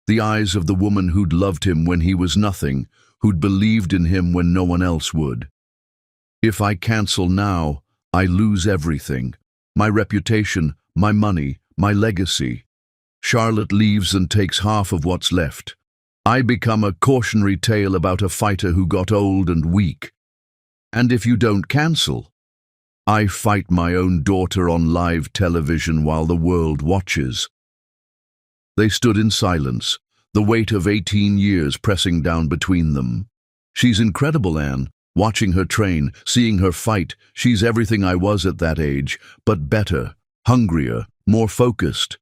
the eyes of the woman who'd loved him when he was nothing, who'd believed in him when no one else would. If I cancel now, I lose everything. My reputation, my money, my legacy. Charlotte leaves and takes half of what's left. I become a cautionary tale about a fighter who got old and weak. And if you don't cancel, I fight my own daughter on live television while the world watches. They stood in silence, the weight of 18 years pressing down between them. She's incredible, Anne. Watching her train, seeing her fight, she's everything I was at that age, but better, hungrier, more focused.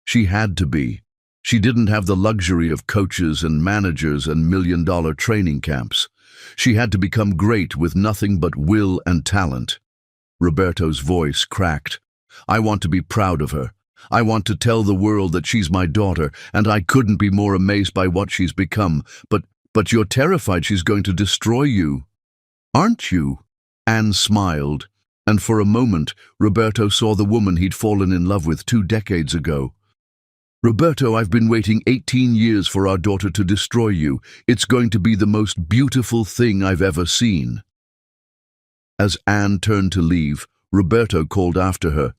She had to be. She didn't have the luxury of coaches and managers and million-dollar training camps. She had to become great with nothing but will and talent. Roberto's voice cracked. I want to be proud of her. I want to tell the world that she's my daughter, and I couldn't be more amazed by what she's become. But you're terrified she's going to destroy you. Aren't you? Anne smiled, and for a moment, Roberto saw the woman he'd fallen in love with 2 decades ago. Roberto, I've been waiting 18 years for our daughter to destroy you. It's going to be the most beautiful thing I've ever seen. As Anne turned to leave, Roberto called after her.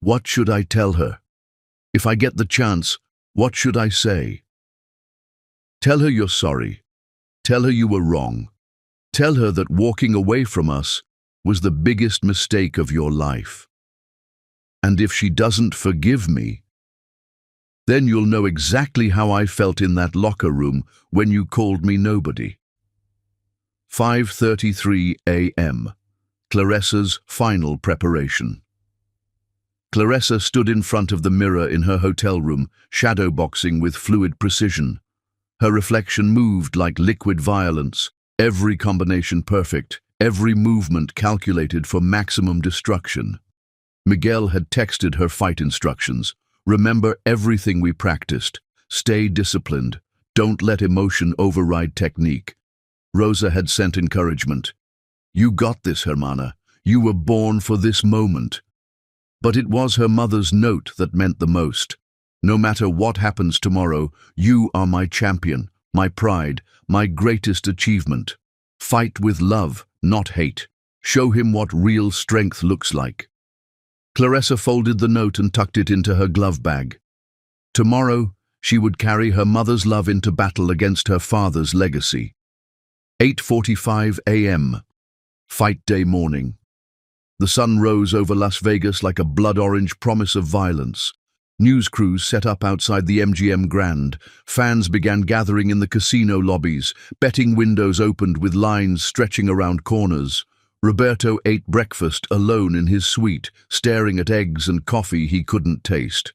What should I tell her? If I get the chance, what should I say? Tell her you're sorry. Tell her you were wrong. Tell her that walking away from us was the biggest mistake of your life. And if she doesn't forgive me, then you'll know exactly how I felt in that locker room when you called me nobody. 5:33 a.m. Clarissa's final preparation. Clarissa stood in front of the mirror in her hotel room, shadowboxing with fluid precision. Her reflection moved like liquid violence, every combination perfect, every movement calculated for maximum destruction. Miguel had texted her fight instructions. Remember everything we practiced. Stay disciplined. Don't let emotion override technique. Rosa had sent encouragement. You got this, Hermana. You were born for this moment. But it was her mother's note that meant the most. No matter what happens tomorrow, you are my champion. my pride, my greatest achievement. Fight with love, not hate. Show him what real strength looks like." Claressa folded the note and tucked it into her glove bag. Tomorrow, she would carry her mother's love into battle against her father's legacy. 8:45 a.m. Fight day morning. The sun rose over Las Vegas like a blood-orange promise of violence. News crews set up outside the MGM Grand. Fans began gathering in the casino lobbies. Betting windows opened with lines stretching around corners. Roberto ate breakfast alone in his suite, staring at eggs and coffee he couldn't taste.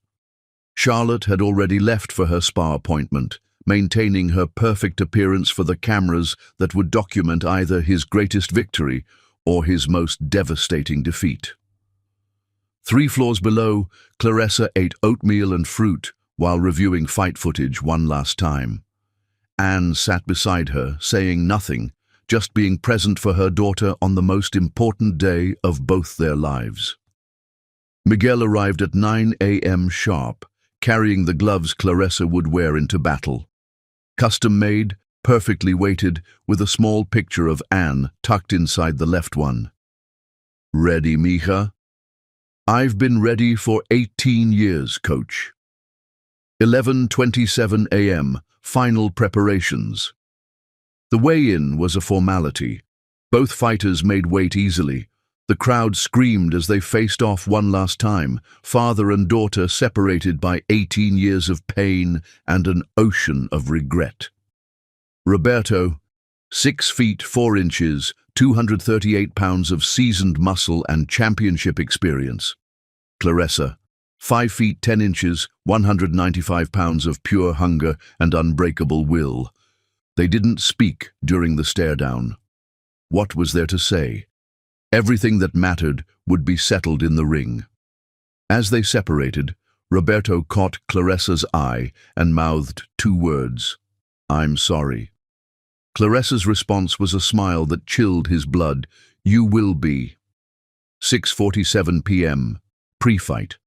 Charlotte had already left for her spa appointment, maintaining her perfect appearance for the cameras that would document either his greatest victory or his most devastating defeat. 3 floors below, Claressa ate oatmeal and fruit while reviewing fight footage one last time. Anne sat beside her, saying nothing, just being present for her daughter on the most important day of both their lives. Miguel arrived at 9 a.m. sharp, carrying the gloves Claressa would wear into battle. Custom-made, perfectly weighted, with a small picture of Anne tucked inside the left one. "Ready, mija?" "I've been ready for 18 years, coach." 11:27 a.m. Final preparations. The weigh-in was a formality. Both fighters made weight easily. The crowd screamed as they faced off one last time, father and daughter separated by 18 years of pain and an ocean of regret. Roberto, 6 feet 4 inches, 238 pounds of seasoned muscle and championship experience. Claressa, 5 feet 10 inches, 195 pounds of pure hunger and unbreakable will. They didn't speak during the stare-down. What was there to say? Everything that mattered would be settled in the ring. As they separated, Roberto caught Claressa's eye and mouthed 2 words: "I'm sorry." Claressa's response was a smile that chilled his blood. "You will be." 6:47 p.m. Pre-fight.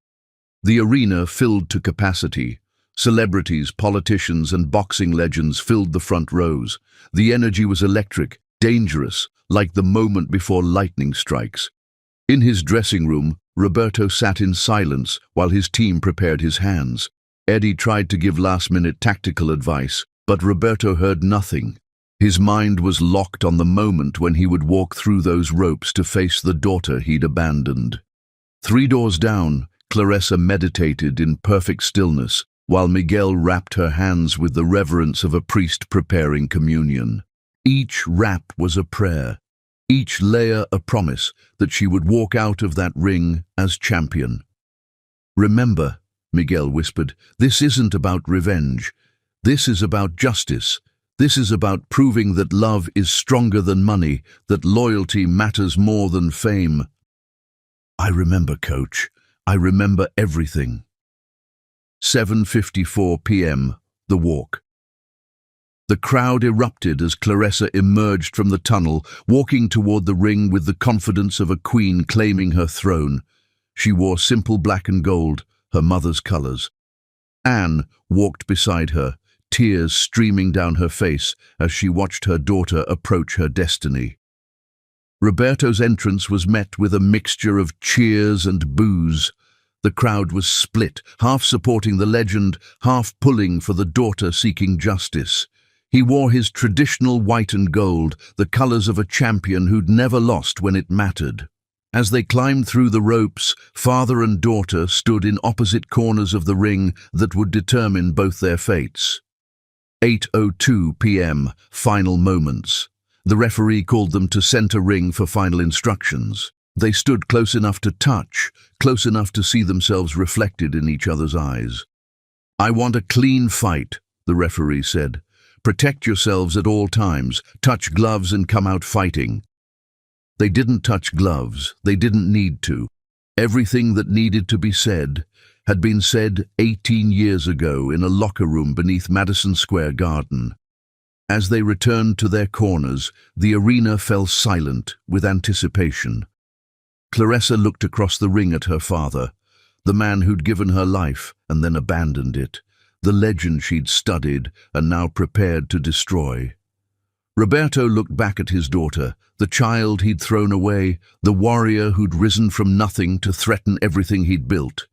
The arena filled to capacity. Celebrities, politicians, and boxing legends filled the front rows. The energy was electric, dangerous, like the moment before lightning strikes. In his dressing room, Roberto sat in silence while his team prepared his hands. Eddie tried to give last-minute tactical advice, but Roberto heard nothing. His mind was locked on the moment when he would walk through those ropes to face the daughter he'd abandoned. 3 doors down, Claressa meditated in perfect stillness, while Miguel wrapped her hands with the reverence of a priest preparing communion. Each wrap was a prayer, each layer a promise that she would walk out of that ring as champion. "Remember," Miguel whispered, "this isn't about revenge. This is about justice. This is about proving that love is stronger than money, that loyalty matters more than fame." "I remember, coach. I remember everything." 7:54 p.m. The walk. The crowd erupted as Claressa emerged from the tunnel, walking toward the ring with the confidence of a queen claiming her throne. She wore simple black and gold, her mother's colors. Anne walked beside her, tears streaming down her face as she watched her daughter approach her destiny. Roberto's entrance was met with a mixture of cheers and boos. The crowd was split, half supporting the legend, half pulling for the daughter seeking justice. He wore his traditional white and gold, the colors of a champion who'd never lost when it mattered. As they climbed through the ropes, father and daughter stood in opposite corners of the ring that would determine both their fates. 8:02 p.m. Final moments. The referee called them to center ring for final instructions. They stood close enough to touch, close enough to see themselves reflected in each other's eyes. "I want a clean fight," the referee said. "Protect yourselves at all times. Touch gloves and come out fighting." They didn't touch gloves. They didn't need to. Everything that needed to be said had been said 18 years ago in a locker room beneath Madison Square Garden. As they returned to their corners, the arena fell silent with anticipation. Claressa looked across the ring at her father, the man who'd given her life and then abandoned it, the legend she'd studied and now prepared to destroy. Roberto looked back at his daughter, the child he'd thrown away, the warrior who'd risen from nothing to threaten everything he'd built.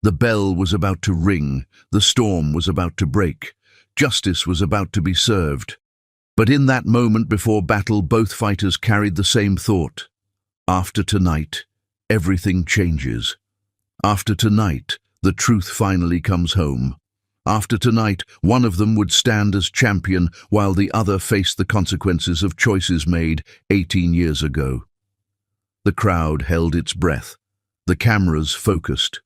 The bell was about to ring, the storm was about to break, justice was about to be served. But in that moment before battle, both fighters carried the same thought. After tonight, everything changes. After tonight, the truth finally comes home. After tonight, one of them would stand as champion while the other faced the consequences of choices made 18 years ago. The crowd held its breath. The cameras focused.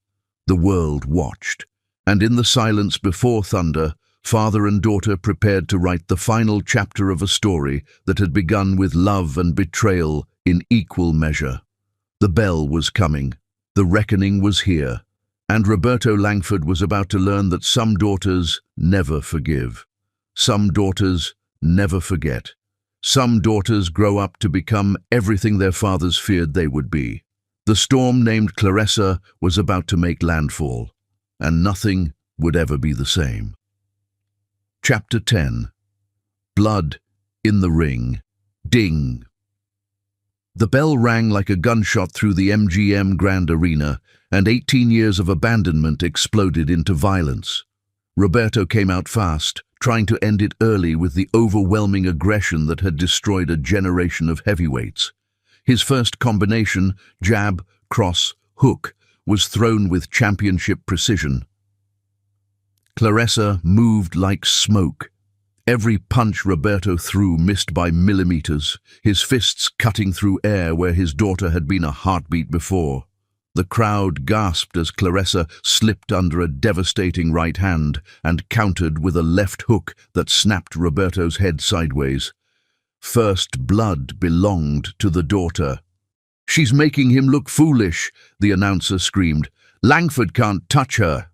The world watched. And in the silence before thunder, father and daughter prepared to write the final chapter of a story that had begun with love and betrayal in equal measure. The bell was coming. The reckoning was here. And Roberto Langford was about to learn that some daughters never forgive. Some daughters never forget. Some daughters grow up to become everything their fathers feared they would be. The storm named Clarissa was about to make landfall, and nothing would ever be the same. Chapter 10. Blood in the Ring. Ding! The bell rang like a gunshot through the MGM Grand Arena, and 18 years of abandonment exploded into violence. Roberto came out fast, trying to end it early with the overwhelming aggression that had destroyed a generation of heavyweights. His first combination, jab, cross, hook, was thrown with championship precision. Clarissa moved like smoke. Every punch Roberto threw missed by millimeters, his fists cutting through air where his daughter had been a heartbeat before. The crowd gasped as Clarissa slipped under a devastating right hand and countered with a left hook that snapped Roberto's head sideways. First blood belonged to the daughter. "She's making him look foolish," the announcer screamed. "Langford can't touch her."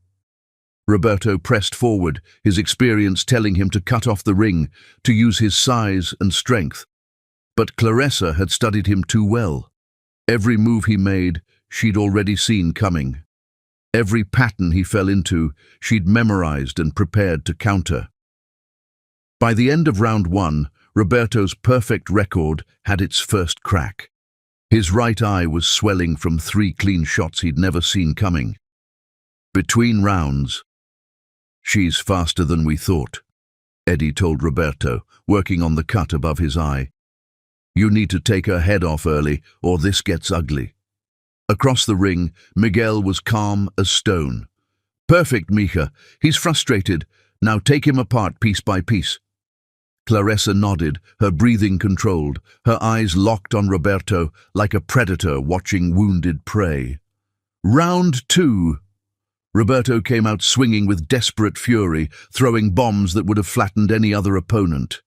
Roberto pressed forward, his experience telling him to cut off the ring, to use his size and strength. But Clarissa had studied him too well. Every move he made, she'd already seen coming. Every pattern he fell into, she'd memorized and prepared to counter. By the end of round one, Roberto's perfect record had its first crack. His right eye was swelling from 3 clean shots he'd never seen coming. Between rounds, "She's faster than we thought," Eddie told Roberto, working on the cut above his eye. "You need to take her head off early, or this gets ugly." Across the ring, Miguel was calm as stone. "Perfect, Mija. He's frustrated. Now take him apart piece by piece." Clarissa nodded, her breathing controlled, her eyes locked on Roberto like a predator watching wounded prey. Round 2. Roberto came out swinging with desperate fury, throwing bombs that would have flattened any other opponent.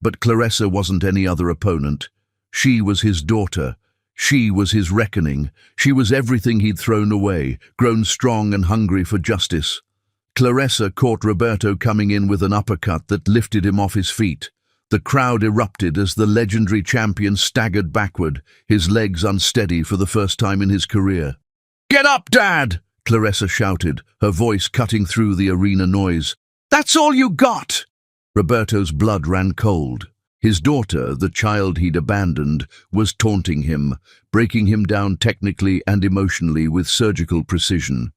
But Clarissa wasn't any other opponent. She was his daughter. She was his reckoning. She was everything he'd thrown away, grown strong and hungry for justice. Clarissa caught Roberto coming in with an uppercut that lifted him off his feet. The crowd erupted as the legendary champion staggered backward, his legs unsteady for the first time in his career. "Get up, Dad!" Clarissa shouted, her voice cutting through the arena noise. "That's all you got!" Roberto's blood ran cold. His daughter, the child he'd abandoned, was taunting him, breaking him down technically and emotionally with surgical precision.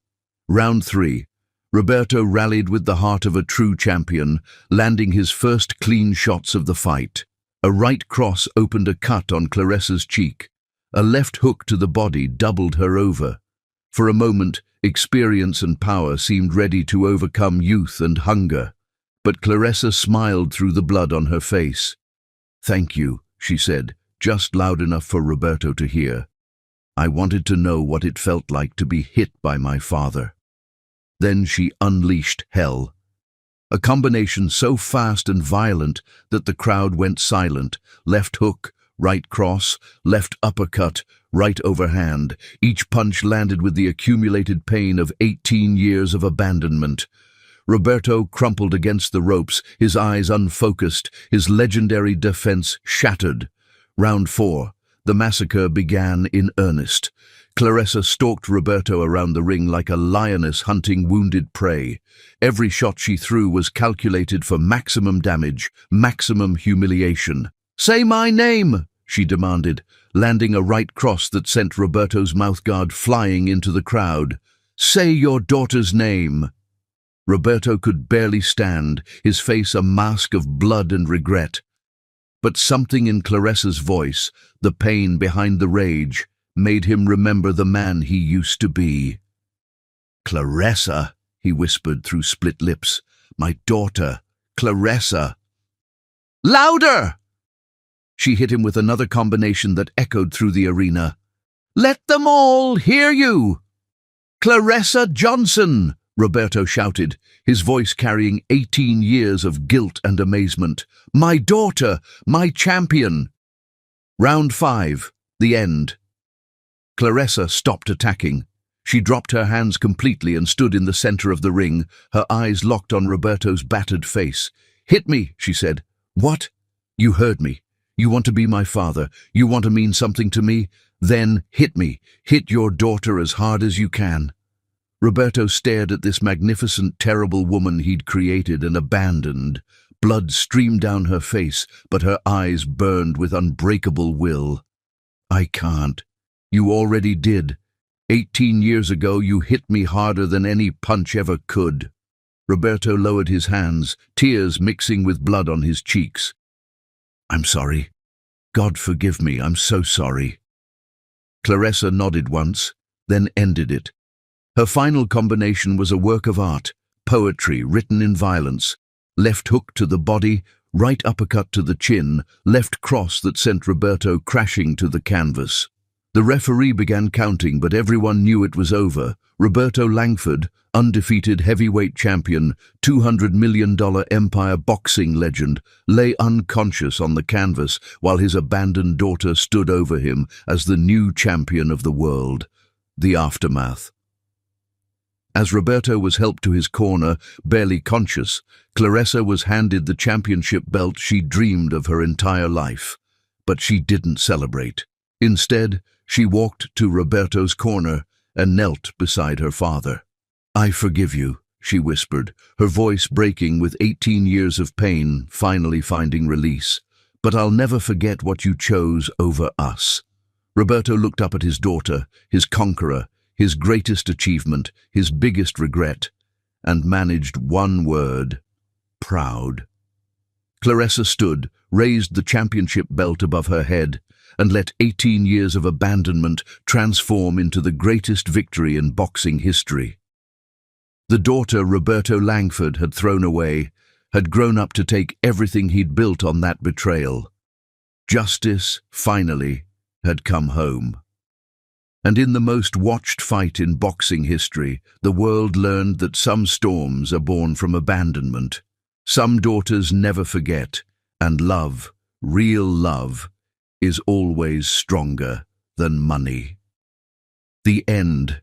Round 3. Roberto rallied with the heart of a true champion, landing his first clean shots of the fight. A right cross opened a cut on Clarissa's cheek. A left hook to the body doubled her over. For a moment, experience and power seemed ready to overcome youth and hunger. But Clarissa smiled through the blood on her face. "Thank you," she said, just loud enough for Roberto to hear. "I wanted to know what it felt like to be hit by my father." Then she unleashed hell. A combination so fast and violent that the crowd went silent. Left hook, right cross, left uppercut, right overhand. Each punch landed with the accumulated pain of 18 years of abandonment. Roberto crumpled against the ropes, his eyes unfocused, his legendary defense shattered. Round 4. The massacre began in earnest. Claressa stalked Roberto around the ring like a lioness hunting wounded prey. Every shot she threw was calculated for maximum damage, maximum humiliation. "Say my name!" she demanded, landing a right cross that sent Roberto's mouthguard flying into the crowd. "Say your daughter's name!" Roberto could barely stand, his face a mask of blood and regret. But something in Claressa's voice, the pain behind the rage, made him remember the man he used to be. "Claressa," he whispered through split lips. "My daughter, Claressa." "Louder!" She hit him with another combination that echoed through the arena. "Let them all hear you!" "Claressa Johnson!" Roberto shouted, his voice carrying 18 years of guilt and amazement. "My daughter, my champion!" Round 5, the end. Claressa stopped attacking. She dropped her hands completely and stood in the center of the ring, her eyes locked on Roberto's battered face. "Hit me," she said. "What? You heard me. You want to be my father. You want to mean something to me? Then hit me. Hit your daughter as hard as you can." Roberto stared at this magnificent, terrible woman he'd created and abandoned. Blood streamed down her face, but her eyes burned with unbreakable will. "I can't. You already did. 18 years ago you hit me harder than any punch ever could." Roberto lowered his hands, tears mixing with blood on his cheeks. "I'm sorry. God forgive me, I'm so sorry." Claressa nodded once, then ended it. Her final combination was a work of art, poetry written in violence. Left hook to the body, right uppercut to the chin, left cross that sent Roberto crashing to the canvas. The referee began counting, but everyone knew it was over. Roberto Langford, undefeated heavyweight champion, $200 million Empire boxing legend, lay unconscious on the canvas while his abandoned daughter stood over him as the new champion of the world. The aftermath. As Roberto was helped to his corner, barely conscious, Claressa was handed the championship belt she dreamed of her entire life. But she didn't celebrate. Instead, she walked to Roberto's corner and knelt beside her father. "I forgive you," she whispered, her voice breaking with 18 years of pain finally finding release. "But I'll never forget what you chose over us." Roberto looked up at his daughter, his conqueror, his greatest achievement, his biggest regret, and managed one word: proud. Claressa stood, raised the championship belt above her head, and let 18 years of abandonment transform into the greatest victory in boxing history. The daughter Roberto Langford had thrown away had grown up to take everything he'd built on that betrayal. Justice, finally, had come home. And in the most watched fight in boxing history, the world learned that some storms are born from abandonment. Some daughters never forget, and love, real love, is always stronger than money. The end.